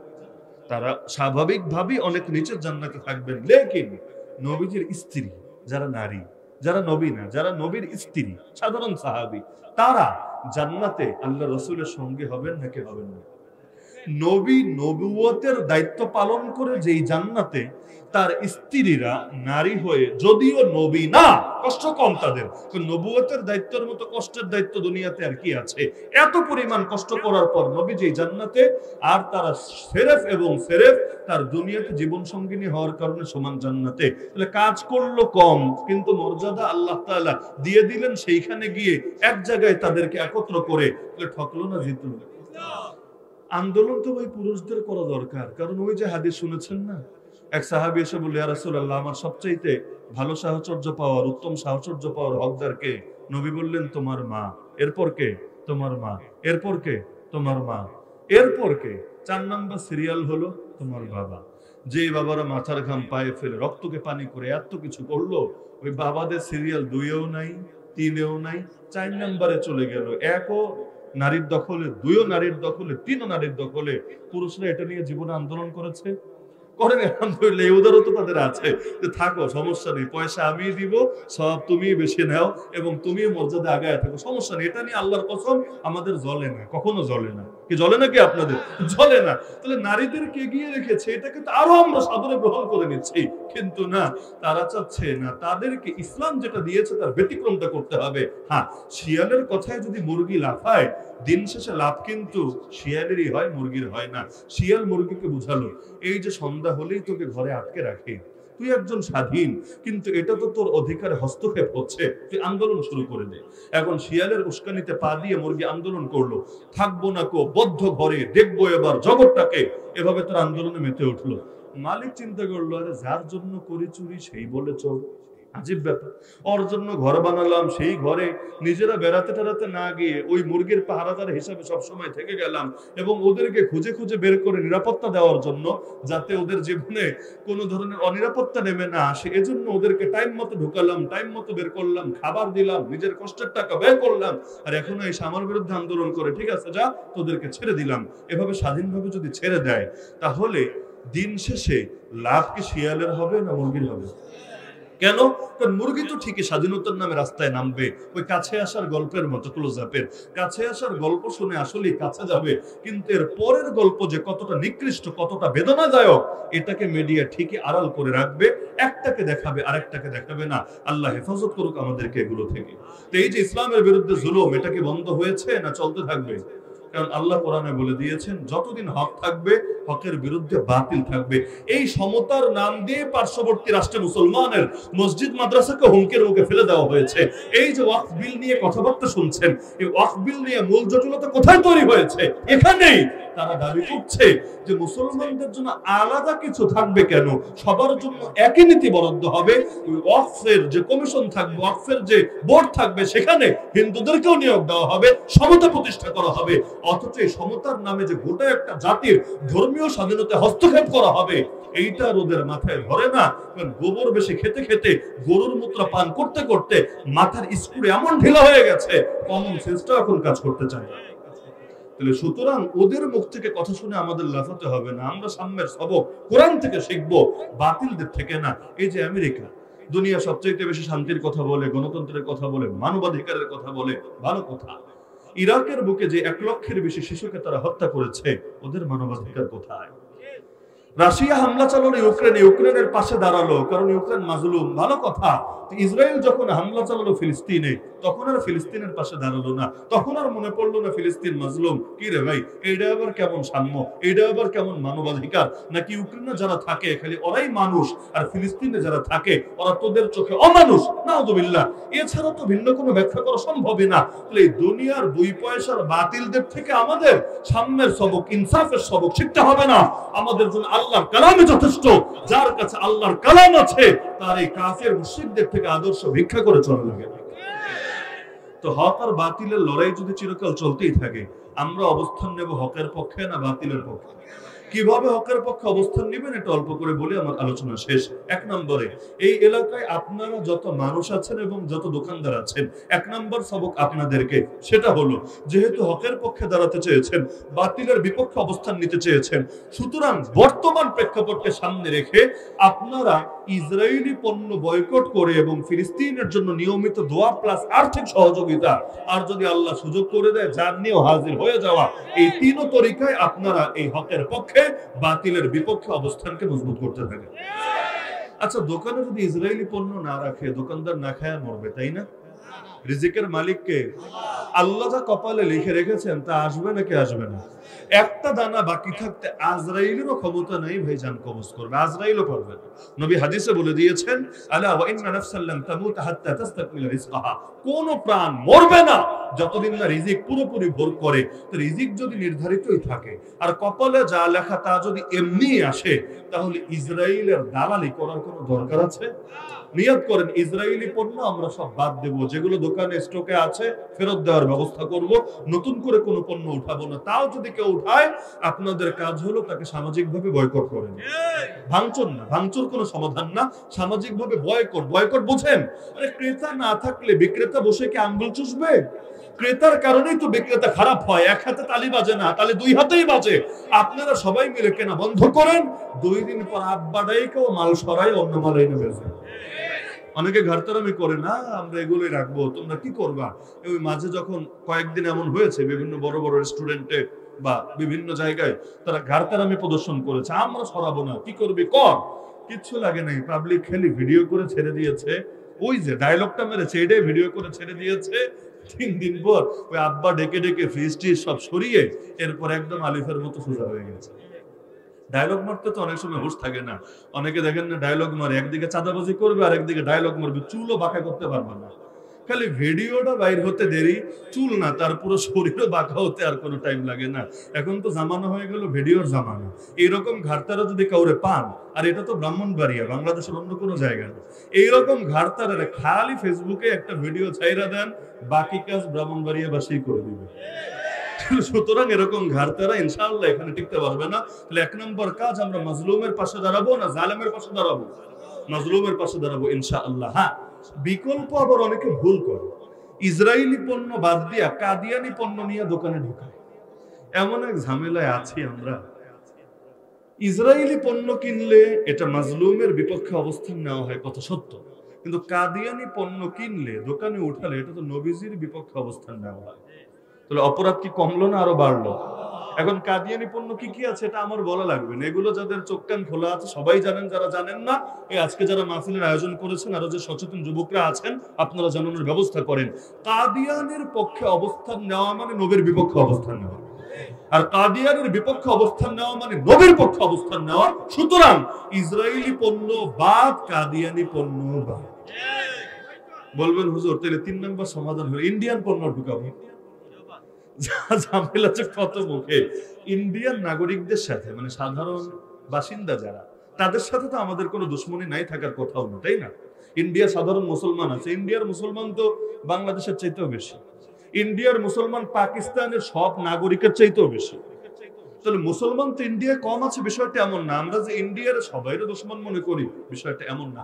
তারা স্বাভাবিকভাবেই অনেক নিচের জান্নাতে থাকবেন। লেকিন নবীজির স্ত্রী যারা নারী, যারা নবী না, যারা নবীর স্ত্রী, সাধারণ সাহাবী, তারা জান্নাতে আল্লাহ রাসূলের সঙ্গে হবেন নাকি হবেন না? নবী নবুয়তের দায়িত্ব পালন করে যেই জান্নাতে তার স্ত্রীরা নারী হয়ে যদিও নবী না, কষ্ট কম তাদের, নবুয়তের দায়িত্বের মতো কষ্টের দায়িত্ব দুনিয়াতে আর কি আছে? এত পরিমাণ কষ্ট করার পর নবী যেই জান্নাতে, আর তারা সেরেফ এবং সেরেফ তার দুনিয়াতে জীবন সঙ্গিনী হওয়ার কারণে সমান জান্নাতে। তাহলে কাজ করলো কম কিন্তু মর্যাদা আল্লাহ তাআলা দিয়ে দিলেন সেইখানে গিয়ে এক জায়গায় তাদেরকে একত্র করে। তাহলে ঠকলো না জিতলো? আন্দোলন তো ওই পুরুষদের করা দরকার। কারণ ওই যে হাদিস শুনেছেন না, এক সাহাবী এসে বলল, ইয়া রাসূলুল্লাহ আমার সবচাইতে ভালো সাহচর্য পাওয়ার, উত্তম সাহচর্য পাওয়ার হকদার কে? নবী বললেন তোমার মা। এরপর কে? তোমার মা। এরপর কে? তোমার মা। এরপর কে? 4 নাম্বার সিরিয়াল হলো তোমার বাবা। যে বাবারা মাথার ঘাম পায়ে ফেলে রক্তকে পানি করে এত কিছু করলো, ওই বাবাদের সিরিয়াল 2-এও নাই, 3-এও নাই, 4 নাম্বারে চলে গেল। একও নারীর দখলে, 2ও নারীর দখলে, 3ও নারীর দখলে। পুরুষরা এটা নিয়ে জীবনে আন্দোলন করেছে? করেন? আলহামদুলিল্লাহ, এই উদারতা তাদের আছে যে থাকো সমস্যা নেই, পয়সা আমি দিব, সব তুমি বেশি নাও এবং তুমি মর্যাদা আগায় থাকো, সমস্যা নেই। এটা নিয়ে আল্লাহর কসম আমাদের জ্বলে না, কখনো জ্বলে না। কি জ্বলে নাকি আপনাদের? জ্বলে না। তাহলে নারীদেরকে এগিয়ে রেখেছে, এটাকে তো আরো আমরা সাদরে গ্রহণ করে নিচ্ছি। কিন্তু না, তারা চাচ্ছে না, তাদেরকে ইসলাম যেটা দিয়েছে তার ব্যতিক্রমটা করতে হবে। হ্যাঁ, শিয়ালের কথায় যদি মুরগি লাফায়, দিন শেষে লাভ কিন্তু শিয়ালেরই হয়, মুরগির হয় না। শিয়াল মুরগিকে বুঝালো, এই যে সন্ধ্যা হলেই তোকে ঘরে আটকে রাখে, তুই একজন স্বাধীন, কিন্তু এটা তো তোর অধিকারে হস্তক্ষেপ হচ্ছে, তুই আন্দোলন শুরু করে দে। এখন শিয়ালের উস্কানিতে পা দিয়ে মুরগি আন্দোলন করলো, থাকবো না কো বদ্ধ ঘরে, দেখবো এবার জগৎটাকে। এভাবে তার আন্দোলনে মেতে উঠলো। মালিক চিন্তা করলো, আরে যার জন্য করি চুরি সেই বলে চোর, আজীব ব্যাপার। ওর জন্য ঘর বানালাম, সেই ঘরে নিজেরা বেড়াতে টেড়াতে না গিয়ে ওই মুরগির পাহারাদার হিসাবে সবসময় থেকে গেলাম এবং ওদেরকে খুঁজে খুঁজে বের করে নিরাপত্তা দেওয়ার জন্য, যাতে ওদের জীবনে কোনো ধরনের অনিরাপত্তা নেমে না আসে, এজন্য ওদেরকে টাইম মতো ঢুকালাম, টাইম মতো বের করলাম, খাবার দিলাম, নিজের কষ্টের টাকা ব্যয় করলাম। আর এখন এই আমার বিরুদ্ধে আন্দোলন করে, ঠিক আছে যা, তোদেরকে ছেড়ে দিলাম। এভাবে স্বাধীনভাবে যদি ছেড়ে দেয়, তাহলে দিন শেষে লাভ কি শিয়ালের হবে না মুরগির হবে? কেন? কারণ মুরগি তো ঠিকই স্বাধীনতার নামে রাস্তায় নামবে, ওই কাছে আসার গল্পের মতো, ক্লোজ আপের কাছে আসার গল্প শুনে আসলেই কাছে যাবে, কিন্তু এর পরের গল্প যে কতটা নিকৃষ্ট, কতটা বেদনাদায়ক, এটাকে মিডিয়া ঠিকই আড়াল করে রাখবে। একটাকে দেখাবে, আরেকটাকে দেখাবে না। আল্লাহ হেফাজত করুক আমাদেরকে এগুলো থেকে। তো এই যে ইসলামের বিরুদ্ধে জুলুম, এটা কি বন্ধ হয়েছে না চলতে থাকবে? কারণ আল্লাহ কোরআনে বলে দিয়েছেন, যতদিন হক থাকবে হকের বিরুদ্ধে বাতিল থাকবে। এই সমতার নাম দিয়ে পার্শ্ববর্তী রাষ্ট্রে মুসলমানের মসজিদ মাদ্রাসাকে হুমকির মুখে ফেলে দেওয়া হয়েছে। এই যে ওয়াকফ বিল নিয়ে কথাবার্তা শুনছেন, এই ওয়াকফ বিল নিয়ে মূল জটিলতা কোথায় তৈরি হয়েছে? এখানেই। তারা দাবি করছে যে মুসলমানদের জন্য আলাদা কিছু থাকবে কেন, সবার জন্য একই নীতি বরাদ্দ হবে। ওয়াকফের যে কমিশন থাকবে, ওয়াকফের যে বোর্ড থাকবে, সেখানে হিন্দুদেরকেও নিয়োগ দেওয়া হবে, সমতা প্রতিষ্ঠা করা হবে। অথচ এই সমতার নামে যে গোটা একটা জাতির ধর্মীয় স্বাধীনতা হস্তক্ষেপ করা হবে, এইটা ওদের মাথায় ধরে না। কারণ গোবর বেশি খেতে খেতে, গরুর মূত্র পান করতে করতে মাথার স্ক্রু এমন ঢিলা হয়ে গেছে, কমন সেন্সটা এখন কাজ করতে চায়। তাহলে সুতরাং ওদের মুখ থেকে কথা শুনে আমাদের লাফাতে হবে না। আমরা সাম্যের সবক কোরআন থেকে শিখবো, বাতিলদের থেকে না। এই যে আমেরিকা দুনিয়া সবচেয়ে বেশি শান্তির কথা বলে, গণতন্ত্রের কথা বলে, মানবাধিকারের কথা বলে, ভালো কথা। ইরাকের বুকে যে 1 লক্ষের বেশি শিশুকে তারা হত্যা করেছে, ওদের মানবাধিকার কোথায়? রাশিয়া হামলা চালালো ইউক্রেনে, ইউক্রেনের পাশে দাঁড়ালো, কারণ ইউক্রেন মাজলুম, ভালো কথা। ইসরায়েল যখন হামলা চালালো ফিলিস্তিনে, তখন আর ফিলিস্তিনের পাশে দাঁড়ালো না, তখন আর মনে পড়লো না ফিলিস্তিন মাজলুম। কি রে ভাই, এইটা আবার কেমন সাম্য, এইটা আবার কেমন মানবাধিকার? নাকি ইউক্রেনে যারা থাকে খালি ওরাই মানুষ, আর ফিলিস্তিনে যারা থাকে ওরা তোদের চোখে অমানুষ? নাউযুবিল্লাহ। এছাড়া তো ভিন্ন কোনো ব্যাখ্যা করা সম্ভবই না। তাহলে এই দুনিয়ার 2 পয়সার বাতিলদের থেকে আমাদের সাম্যের সবক, ইনসাফের সবক শিখতে হবে না? আমাদের জন্য আল্লাহর কালামই যথেষ্ট। যার কাছে আল্লাহর কালাম আছে তার এই কাফের মুশরিকদের থেকে আদর্শ ভিক্ষা করে চলা লাগে। তো হক আর বাতিলের লড়াই যদি চিরকাল চলতেই থাকে, আমরা অবস্থান নেব হকের পক্ষে না বাতিলের পক্ষে? কিভাবে হকের পক্ষে অবস্থান নেবেন এটা অল্প করে বলে আমার আলোচনা শেষ। 1 নম্বরে, এই এলাকায় আপনারা যত মানুষ আছেন এবং যত দোকানদার আছেন, 1 নম্বর সবক আপনাদেরকে, সেটা হলো যেহেতু হকের পক্ষে দাঁড়াতে চেয়েছেন, বাতিলের বিপক্ষে অবস্থান নিতে চেয়েছেন, সুতরাং বর্তমান প্রেক্ষাপটকে সামনে রেখে আপনারা ইসরায়েলি পণ্য বয়কট করে এবং ফিলিস্তিনের জন্য নিয়মিত দোয়া প্লাস আর্থিক সহযোগিতা, আর যদি আল্লাহ সুযোগ করে দেয় জান নিয়েও হাজির হয়ে যাওয়া, এই 3 তরিকায় আপনারা এই হকের পক্ষে বাতিলের বিপক্ষে অবস্থানকে মজবুত করতে থাকে। আচ্ছা, দোকানে যদি ইসরায়েলি পণ্য না রাখে, দোকানদার না খায় মরবে, তাই না? রিজিকের মালিককে আল্লাহ যা কপালে লিখে রেখেছেন তা আসবে নাকি আসবে না? একটা দানা বাকি থাকতে আজরাইলেরও ক্ষমতা নাই ভাই জান কবজ করবে, আজরাইলও করবে না। নবী হাদিসে বলে দিয়েছেন, আলা ওয়া ইন্না নাফসাল লাম তামুত হাত্তা তাস্তাকমিলা রিজকাহা, কোন প্রাণ মরবে না যতদিন না রিজিক পুরোপুরি ভোগ করে। তো রিজিক যদি নির্ধারিতই থাকে আর কপালে যা লেখা তা যদি এমনি আসে, তাহলে ইসরায়েলের দালালি করার কোনো দরকার আছে? নিয়ত করেন ইসরায়েলি পণ্য আমরা সব বাদ দেব, যেগুলো দোকানে স্টকে আছে ফেরত দেওয়ার ব্যবস্থা করব, নতুন করে কোনো পণ্য উঠাবো না। তাও যদি কেউ উঠায়, আপনাদের কাজ হলো তাকে সামাজিকভাবে বয়কট করেন। ভাঙচুর না, ভাঙচুর কোনো সমাধান না, সামাজিকভাবে বয়কট। বয়কট বুঝেন? আরে ক্রেতা না থাকলে বিক্রেতা বসে কি আঙ্গুল চুষবে? ক্রেতার কারণেই তো বিক্রেতা খারাপ হয়। এক হাতে তালি বাজে না, তাহলে 2 হাতেই বাজে। আপনারা সবাই মিলে কেনা বন্ধ করেন, 2 দিন পর আব্বা ডাইকেও মাল সরাই অন্য মাল এনে বেচে। অনেকে ঘাটতারামি করে না, আমরা এগুলোই রাখবো, তোমরা কি করবা? ওই মাঝে যখন কয়েকদিন এমন হয়েছে বিভিন্ন বড় বড় রেস্টুরেন্টে বা বিভিন্ন জায়গায় তারা ঘাটতারামি প্রদর্শন করেছে, আমরা সরাবো না, কি করবি কর, কিচ্ছু লাগে নাই। পাবলিক খেলি ভিডিও করে ছেড়ে দিয়েছে, ওই যে ডায়লগটা মেরেছে এটাই ভিডিও করে ছেড়ে দিয়েছে। 3 দিন পর ওই আব্বা ডেকে ডেকে ফ্রিজটি সব সরিয়ে এরপর একদম আলিফের মতো সোজা হয়ে গেছে। ডায়লগ মারতে তো অনেক সময় হুঁশ থাকে না। অনেকে দেখেন না ডায়লগ মারে, একদিকে চাঁদাবাজি করবে আর একদিকে ডায়লগ মারবে, চুলও বাঁকা করতে পারবে না। খালি ভিডিওটা বাইর হতে দেরি, চুল না তার পুরো শরীরও বাঁকা হতে আর কোনো টাইম লাগে না। এখন তো জামানা হয়ে গেল ভিডিওর জামানা। এইরকম ঘাটতারা যদি কাউরে পান, আর এটা তো ব্রাহ্মণবাড়িয়া, বাংলাদেশের অন্য কোনো জায়গা না, এইরকম ঘাটতারা খালি ফেসবুকে একটা ভিডিও ছাইরা দেন, বাকি কাজ ব্রাহ্মণবাড়িয়াবাসী করে দিবে। সুতরাং এরকম ঘাড়তারা ইনশাআল্লাহ এখানে টিকতে পারবে না। তাহলে 1 নম্বর কাজ, আমরা মাজলুমের পাশে দাঁড়াবো না জালেমের পাশে দাঁড়াবো? মাজলুমের পাশে দাঁড়াবো ইনশাআল্লাহ। হ্যাঁ, বিকল্প আবার অনেকে ভুল করে, ইসরায়েলি পণ্য বাদ দিয়া কাদিয়ানি পণ্য নিয়ে দোকানে ঢোকায়। এমন এক ঝামেলায় আছি আমরা। ইসরায়েলি পণ্য কিনলে এটা মাজলুমের বিপক্ষে অবস্থান নেওয়া হয়, কথা সত্য, কিন্তু কাদিয়ানি পণ্য কিনলে দোকানে উঠালে এটা তো নবীজির বিপক্ষে অবস্থান নেওয়া হয়। তাহলে অপরাধ কি কমলো না আরো বাড়লো? এখন কাদিয়ানি পণ্য কি কি আছে এটা আমার বলা লাগবে না, এগুলো যাদের চোখ কান খোলা আছে সবাই জানেন, যারা জানেন না এই আজকে যারা মাহফিলের আয়োজন করেছেন আরো যে সচেতন যুবকরা আছেন আপনারা জানানোর ব্যবস্থা করেন। কাদিয়ানের পক্ষে অবস্থান নেওয়া মানে নবীর বিপক্ষে অবস্থান নেওয়া, আর কাদিয়ানের বিপক্ষে অবস্থান নেওয়া মানে নবীর পক্ষে অবস্থান নেওয়া। সুতরাং ইসরায়েলি পণ্য বাদ, কাদিয়ানি পণ্য বাদ। বলবেন হুজুর তাহলে 3 নম্বর সমাধান হলো ইন্ডিয়ান পণ্য ঢুকাবো। ঝামেলা কত মুখে। ইন্ডিয়ান নাগরিকদের সাথে মানে সাধারণ বাসিন্দা যারা, তাদের সাথে তো আমাদের কোনো দুশ্মনী নাই, থাকার কথাও না, তাই না? ইন্ডিয়া সাধারণ মুসলমান আছে, ইন্ডিয়ার মুসলমান তো বাংলাদেশের চাইতেও বেশি, ইন্ডিয়ার মুসলমান পাকিস্তানের সব নাগরিকের চাইতেও বেশি। তাহলে মুসলমান তো ইন্ডিয়া কম আছে বিষয়টা এমন না, আমরা যে ইন্ডিয়ার সবাই দুশ্মন মনে করি বিষয়টা এমন না।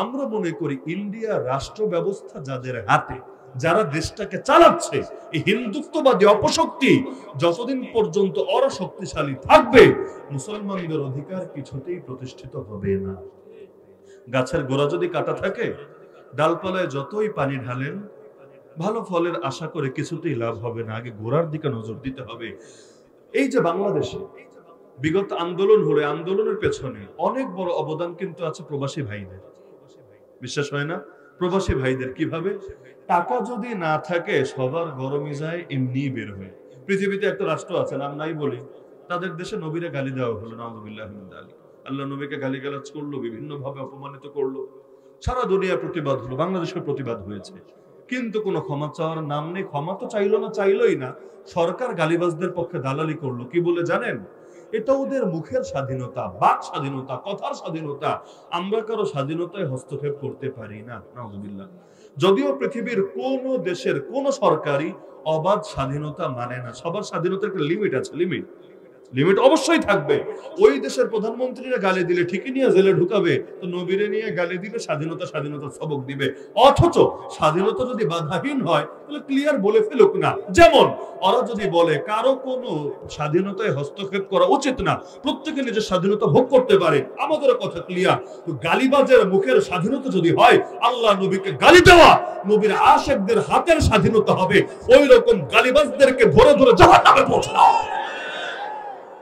আমরা মনে করি ইন্ডিয়া রাষ্ট্র ব্যবস্থা যাদের হাতে, যারা দেশটাকে চালাচ্ছে, এই হিন্দুত্ববাদী অপশক্তি যতদিন পর্যন্ত ওরা শক্তিশালী থাকবে, মুসলমানদের অধিকার কিছুতেই প্রতিষ্ঠিত হবে না। গাছের গোড়া যদি কাটা থাকে, ডালপালায় যতই পানি ঢালেন ভালো ফলের আশা করে কিছুতেই লাভ হবে না, আগে গোড়ার দিকে নজর দিতে হবে। এই যে বাংলাদেশে বিগত আন্দোলন হলে আন্দোলনের পেছনে অনেক বড় অবদান কিন্তু আছে প্রবাসী ভাইদের। বিশ্বাস হয় না? প্রবাসী ভাইদের কিভাবে? টাকা যদি না থাকে সবার গরমে যায় এমনি বের হয়ে। পৃথিবীতে একটা রাষ্ট্র আছে, নাম নাই বলি, তাদের দেশে নবীরে গালি দেওয়া হলো, নাউযুবিল্লাহি মিন যালিক। আল্লাহ নবীকে গালিগালাজ করলো, বিভিন্ন ভাবে অপমানিত করলো, সারা দুনিয়া প্রতিবাদ হলো, বাংলাদেশের প্রতিবাদ হয়েছে, কিন্তু কোনো ক্ষমা চাওয়ার নাম নেই। ক্ষমা তো চাইলো না, চাইলোই না। সরকার গালিবাজদের পক্ষে দালালি করলো, কি বলে জানেন? এটা ওদের মুখের স্বাধীনতা, বাক স্বাধীনতা, কথার স্বাধীনতা। আমরা কারো স্বাধীনতায় হস্তক্ষেপ করতে পারি না, নাউযুবিল্লাহ। যদিও পৃথিবীর কোন দেশের কোন সরকারই অবাধ স্বাধীনতা মানে না, সবার স্বাধীনতার একটা লিমিট আছে, লিমিট অবশ্যই থাকবে। ওই দেশের প্রধানমন্ত্রীরা গালি দিলে ঠিকই নিয়ে জেলে ঢুকাবে, তো নবীরে নিয়ে গালি দিলে স্বাধীনতার সবক দিবে। অথচ স্বাধীনতা যদি বাধাহীন হয় তাহলে ক্লিয়ার বলে ফেলুক না। যেমন ওরা যদি বলে কারো কোনো স্বাধীনতায় হস্তক্ষেপ করা উচিত না, প্রত্যেকে নিজের স্বাধীনতা ভোগ করতে পারে, আমাদের কথা ক্লিয়ার। তো গালিবাজের মুখের স্বাধীনতা যদি হয় আল্লাহ নবীকে গালি দেওয়া নবীর আশেকদের হাতের স্বাধীনতা হবে, ওই রকম গালিবাজদেরকে ধরে ধরে জাহান্নামে পৌঁছানো।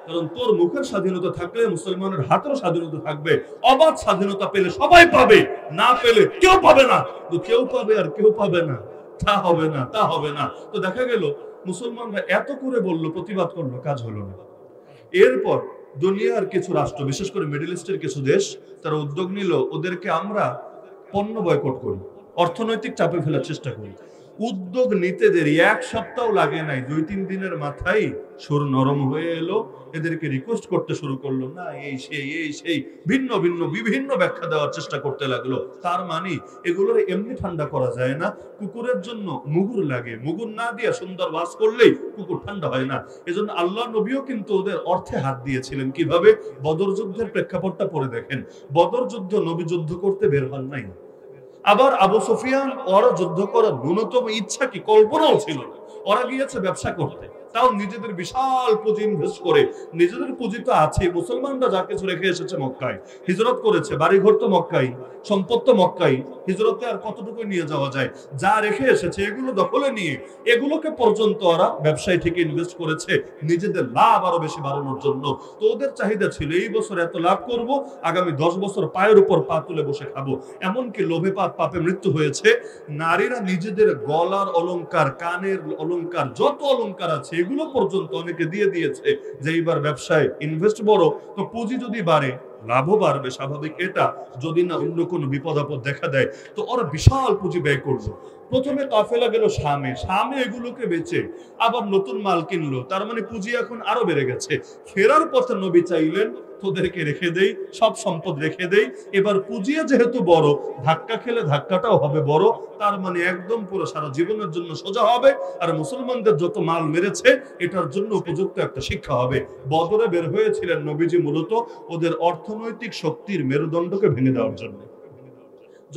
কারণ তোর মুখের স্বাধীনতা থাকলে মুসলমানের হাতের স্বাধীনতা থাকবে। অবাধ স্বাধীনতা পেলে সবাই পাবে, না পেলে কেউ পাবে না। তো কেউ পাবে আর কেউ পাবে না, তা হবে না, তা হবে না। তো দেখা গেল মুসলমানরা এত করে বললো, প্রতিবাদ করলো, কাজ হলো না। এরপর দুনিয়ার কিছু রাষ্ট্র, বিশেষ করে মিডল ইস্টের কিছু দেশ, তারা উদ্যোগ নিল ওদেরকে আমরা পণ্য বয়কট করি, অর্থনৈতিক চাপে ফেলার চেষ্টা করি। উদ্যোগ নিতে দেরি, এক সপ্তাহ লাগে নাই, 2-3 দিনের মাথায় সুর নরম হয়ে এলো, এদেরকে রিকোয়েস্ট করতে শুরু করলো, না এই সেই ভিন্ন ভিন্ন বিভিন্ন ব্যাখ্যা দেওয়ার চেষ্টা করতে লাগলো। তার মানে এগুলোর এমনি ঠান্ডা করা যায় না। কুকুরের জন্য মুগুর লাগে, মুগুর না দিয়ে সুন্দর বাস করলেই কুকুর ঠান্ডা হয় না। এজন্য আল্লাহ নবীও কিন্তু ওদের অর্থে হাত দিয়েছিলেন। কিভাবে? বদর যুদ্ধের প্রেক্ষাপটটা পড়ে দেখেন। বদর যুদ্ধ নবী যুদ্ধ করতে বের হন নাই। আবার আবু সুফিয়ান, ওরা যুদ্ধ করার ন্যূনতম ইচ্ছা কি, কল্পনাও ছিল না। ওরা গিয়েছে ব্যবসা করতে, তাও নিজেদের বিশাল পুঁজি ইনভেস্ট করে। নিজেদের পুঁজি তো আছে, মুসলমানরা যা কিছু রেখে এসেছে মক্কায়, হিজরত করেছে, বাড়িঘর তো মক্কাই, সম্পদ তো মক্কাই, হিজরতে আর কতটুকু নিয়ে যাওয়া যায়? যা রেখে এসেছে এগুলো দখলে নিয়ে এগুলোকে পর্যন্ত ওরা ব্যবসায় থেকে ইনভেস্ট করেছে নিজেদের লাভ আরো বেশি বাড়ানোর জন্য। তো ওদের চাহিদা ছিল এই বছর এত লাভ করব, আগামী 10 বছর পায়ের উপর পা তুলে বসে খাবো। এমনকি লোভে পাপে মৃত্যু হয়েছে। নারীরা নিজেদের গলার অলংকার, কানের অলংকার, যত অলংকার আছে এগুলো পর্যন্ত অনেকে দিয়ে দিয়েছে যে এইবার ব্যবসায় ইনভেস্ট বড়, তো পুঁজি যদি বাড়ে লাভও বাড়বে, স্বাভাবিক এটা, যদি না অন্য কোনো বিপদ আপদ দেখা দেয়। তো ওরা বিশাল পুঁজি ব্যয় করলো। প্রথমে কাফেলা গেল শামে এগুলোকে বেচে আবার নতুন মাল কিনলো, তার মানে পুঁজি এখন আরো বেড়ে গেছে। ফেরার পথে নবী চাইলেন তোদেরকে রেখে দেই, সব সম্পদ রেখে দেই, এবার পুঁজি যেহেতু বড়, ধাক্কা খেলে ধাক্কাটাও হবে বড়, তার মানে একদম পুরো সারা জীবনের জন্য সোজা হবে। আর মুসলমানদের যত মাল মেরেছে এটার জন্য উপযুক্ত একটা শিক্ষা হবে। বদরে বের হয়েছিলেন নবীজি মূলত ওদের অর্থনৈতিক শক্তির মেরুদণ্ডকে ভেঙে দেওয়ার জন্য।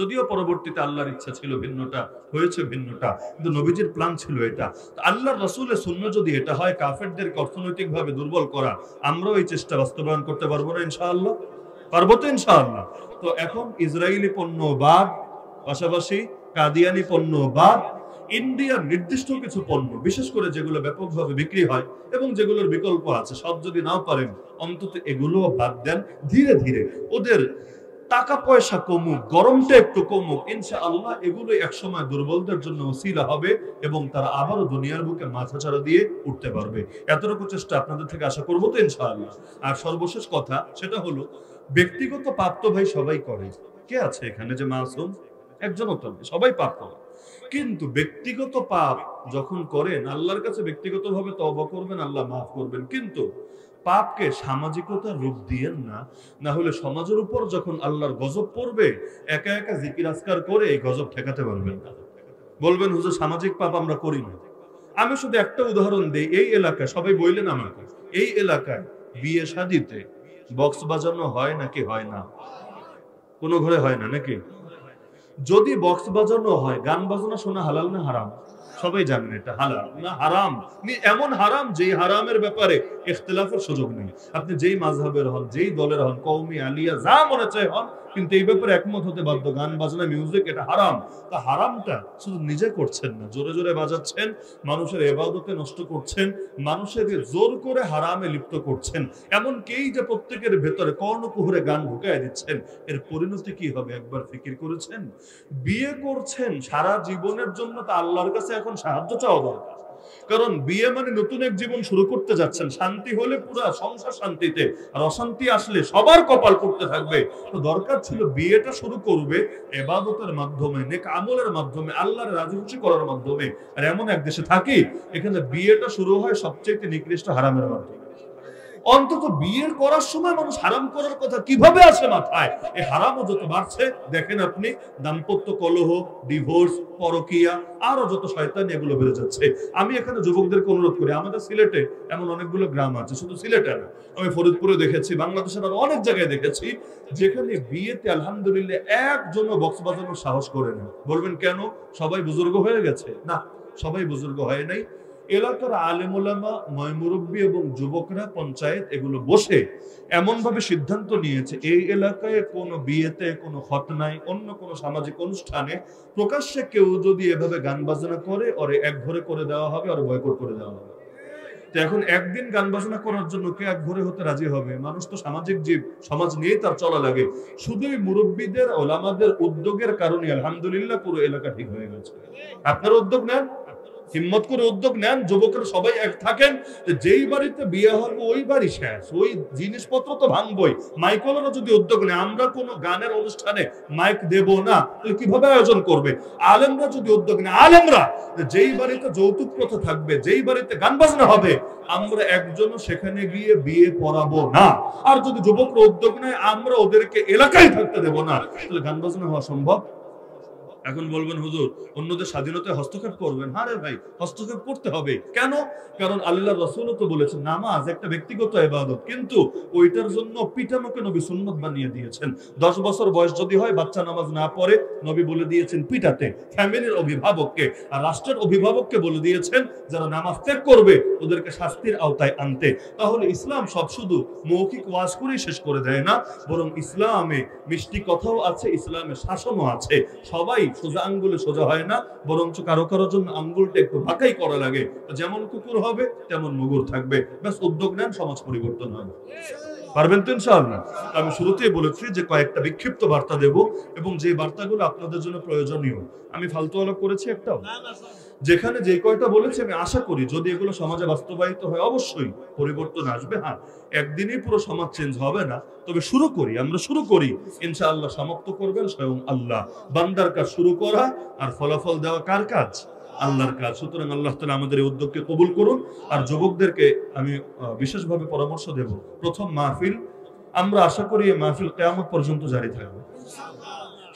যদিও পরবর্তীতে আল্লাহর ইচ্ছা ছিল ভিন্নটা, হয়েছে ভিন্নটা, কিন্তু নবীজির প্ল্যান ছিল এটা। আল্লাহর রাসূলের সুন্নাহ যদি এটা হয় কাফেরদেরকে অর্থনৈতিকভাবে দুর্বল করা, আমরাও এই চেষ্টা বাস্তবায়ন করতে পারবো না ইনশাআল্লাহ? পারবো তো ইনশাআল্লাহ। তো এখন ইসরায়েলি পণ্য বাদ, পাশাপাশি কাদিয়ানি পণ্য বাদ, ইন্ডিয়ার নির্দিষ্ট কিছু পণ্য, বিশেষ করে যেগুলো ব্যাপকভাবে বিক্রি হয় এবং যেগুলোর বিকল্প আছে, সব যদি নাও পারেন অন্তত এগুলো বাদ দেন। ধীরে ধীরে ওদের টাকা পয়সা কমুক, গরমটা একটু কমুক, ইনশাআল্লাহ এগুলো একসময় দুর্বলদের জন্য ওসিলা হবে এবং তারা আবারও দুনিয়ার বুকে মাথাচাড়া দিয়ে উঠতে পারবে। এতটুকু চেষ্টা আপনাদের থেকে আশা করবো তো ইনশাআল্লাহ। আর সর্বশেষ কথা সেটা হলো, ব্যক্তিগত পাপ তো ভাই সবাই করে, কে আছে এখানে যে মাসুম? একজনও তো নেই, সবাই পাপ করে। কিন্তু ব্যক্তিগত পাপ যখন করেন আল্লাহর কাছে ব্যক্তিগতভাবে তওবা করবেন, আল্লাহ মাফ করবেন, কিন্তু পাপকে সামাজিকতার রূপ দিয়েন না। না হলে সমাজের উপর যখন আল্লাহর গজব পড়বে, একা একা জিকির আজকার করে এই গজব ঠেকাতে পারবেন না। বলবেন হুজুর সামাজিক পাপ আমরা করি না। আমি শুধু একটা উদাহরণ দেই। এই এলাকায় সবাই বললেন আমাকে, এই এলাকায় বিয়ে শাদিতে বক্স বাজানো হয় নাকি হয় না? কোন ঘরে হয় না নাকি? যদি বক্স বাজানো হয়, গান বাজনা শোনা হালাল না হারাম? সবাই জানেন এটা হালাল না হারাম। এমন হারাম যেই হারামের ব্যাপারে ইখতিলাফের সুযোগ নেই। আপনি যেই মাযহাবের হন, যেই দলের হন, কওমি আলিয়া যা মনে চায় হন, কিন্তু এই ব্যাপারে একমত হতে বাধ্য, গান বাজনা মিউজিক এটা হারাম। তা হারামটা শুধু নিজে করছেন না, জোরে জোরে বাজাচ্ছেন, মানুষের ইবাদতে নষ্ট করছেন, মানুষের জোর করে হারামে লিপ্ত করছেন, এমনকি এই যে প্রত্যেকের ভেতরে কর্ণকুহরে গান ঢুকায় দিচ্ছেন, এর পরিণতি কি হবে একবার ফিকির করেছেন? বিয়ে করছেন সারা জীবনের জন্য, তা আল্লাহর কাছে এখন সাহায্য চাওয়া দরকার। কারণ বিয়ে মানে নতুন এক জীবন শুরু করতে যাচ্ছেন, শান্তি হলে পুরা সংসার শান্তিতে, আর অশান্তি আসলে সবার কপাল পড়তে থাকবে। তো দরকার ছিল বিয়েটা শুরু করবে ইবাদতের মাধ্যমে, নেক আমলের মাধ্যমে, আল্লাহর রাজি খুশি করার মাধ্যমে। আর এমন এক দেশে থাকি এখানে বিয়েটা শুরু হয় সবচেয়ে নিকৃষ্ট হারামের মাধ্যমে। অন্তত বিয়ে করার সময় মানুষ হারাম করার কথা কিভাবে আসে মাথায়? এই হারামও যত বাড়ছে দেখেন আপনি, দাম্পত্য কলহ, ডিভোর্স, পরকিয়া, আরো যত শয়তানি এগুলো বেড়ে যাচ্ছে। আমি এখানে যুবকদেরকে অনুরোধ করি, আমাদের সিলেটে এমন অনেকগুলো গ্রাম আছে, শুধু সিলেটে না, আমি ফরিদপুরে দেখেছি, বাংলাদেশের আরো অনেক জায়গায় দেখেছি, যেখানে বিয়েতে আলহামদুলিল্লাহ একজনও বক্স বাজানোর সাহস করে না। বলবেন কেন? সবাই বুজুর্গ হয়ে গেছে? না, সবাই বুজুর্গ হয় নাই। এলাকার আলেম ওলামা, ময়মুরব্বী এবং যুবকরা, পঞ্চায়েত এগুলো বসে এমন ভাবে সিদ্ধান্ত নিয়েছে, এই এলাকায় কোনো বিয়েতে, কোনো খতনায়, অন্য কোনো সামাজিক অনুষ্ঠানে প্রকাশ্যে কেউ যদি এভাবে গান বাজনা করে, ওরে এক ঘরে করে দেওয়া হবে, ওরে বয়কট করে দেওয়া হবে। তো এখন একদিন গান বাজনা করার জন্য কে এক ঘরে হতে রাজি হবে? মানুষ তো সামাজিক জীব, সমাজ নিয়েই তার চলা লাগে। শুধুই মুরব্বীদের, ওলামাদের উদ্যোগের কারণে আলহামদুলিল্লাহ পুরো এলাকা ঠিক হয়ে গেছে। আপনারা উদ্যোগ নেন, হিম্মত করে উদ্যোগ নেন, যুবকেরা সবাই এক থাকেন, যেই বাড়িতে বিয়ে হবে ওই বাড়ি শেষ, ওই জিনিসপত্র তো ভাঙবই। মাইকলেরও যদি উদ্যোগ নেয়, আমরা কোনো গানের অনুষ্ঠানে মাইক দেব না, তাহলে কিভাবে আয়োজন করবে? আলেমরা যদি উদ্যোগ নেয়, আলেমরা যেই বাড়িতে যৌতুক প্রথা থাকবে, যেই বাড়িতে গান বাজনা হবে, আমরা একজনও সেখানে গিয়ে বিয়ে পড়াবো না। আর যদি যুবকরা উদ্যোগ নেয়, আমরা ওদেরকে এলাকায় থাকতে দেব না, তাহলে গান বাজনা হওয়া সম্ভব? এখন বলবেন হুজুর অন্যদের স্বাধীনতায় হস্তক্ষেপ করবেন। হ্যাঁ রে ভাই, হস্তক্ষেপ করতে হবে। কেন? কারণ আল্লাহ রাসূলও তো বলেছেন নামাজ একটা ব্যক্তিগত ইবাদত, কিন্তু ওইটার জন্য পিটানোকে নবী সুন্নাত বানিয়ে দিয়েছেন। 10 বছর বয়স যদি হয় বাচ্চা নামাজ না পড়ে, নবী বলে দিয়েছেন পিটাতে। ফ্যামিলির অভিভাবককে আর রাষ্ট্রের অভিভাবককে বলে দিয়েছেন যারা নামাজ ত্যাগ করবে ওদেরকে শাস্তির আওতায় আনতে। তাহলে ইসলাম সব শুধু মৌখিক ওয়াজ করেই শেষ করে দেয় না, বরং ইসলামে মিষ্টি কথাও আছে, ইসলামে শাসনও আছে। সবাই সোজা আঙ্গুলে সোজা হয় না, বরঞ্চ কারো কারোর জন্য আঙ্গুলটা একটু বাঁকাই করা লাগে। যেমন কুকুর হবে তেমন মুগুর থাকবে। ব্যাস উদ্যোগ নেন, সমাজ পরিবর্তন হবে। পারবেন তো ইনশাআল্লাহ? আমি শুরুতেই বলেছি যে কয়েকটা বিক্ষিপ্ত বার্তা দেব, এবং যে বার্তাগুলো আপনাদের জন্য প্রয়োজনীয়। আমি ফালতু আলাপ করেছি একটাও? যেখানে যে কয়টা বলেছি আমি আশা করি যদি এগুলো সমাজে বাস্তবায়িত হয় অবশ্যই পরিবর্তন আসবে। হ্যাঁ, একদিনই পুরো সমাজ চেঞ্জ হবে না, তবে শুরু করি, আমরা শুরু করি, ইনশাআল্লাহ সমাপ্ত করবেন স্বয়ং আল্লাহ। বান্দার কাজ শুরু করা আর ফলাফল দেওয়া কার কাজ? আল্লাহর কাজ। সুতরাং আল্লাহ তাআলা আমাদের এই উদ্যোগকে কবুল করুন। আর যুবকদেরকে আমি বিশেষভাবে পরামর্শ দেব, প্রথম মাহফিল, আমরা আশা করি এই মাহফিল কিয়ামত পর্যন্ত জারি থাকবে।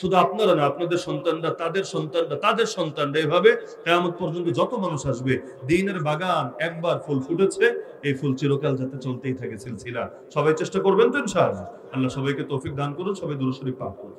শুধু আপনারা না, আপনাদের সন্তানরা, তাদের সন্তানরা, তাদের সন্তানরা, এভাবে কিয়ামত পর্যন্ত যত মানুষ আসবে। দ্বীনের বাগান একবার ফুল ফুটেছে, এই ফুল চিরকাল যাতে চলতেই থাকে সিলসিলা। সবাই চেষ্টা করবেন তো ইনশাআল্লাহ? আল্লাহ সবাইকে তৌফিক দান করুন। সবাই দুরূদ শরীফ পাঠ করুন।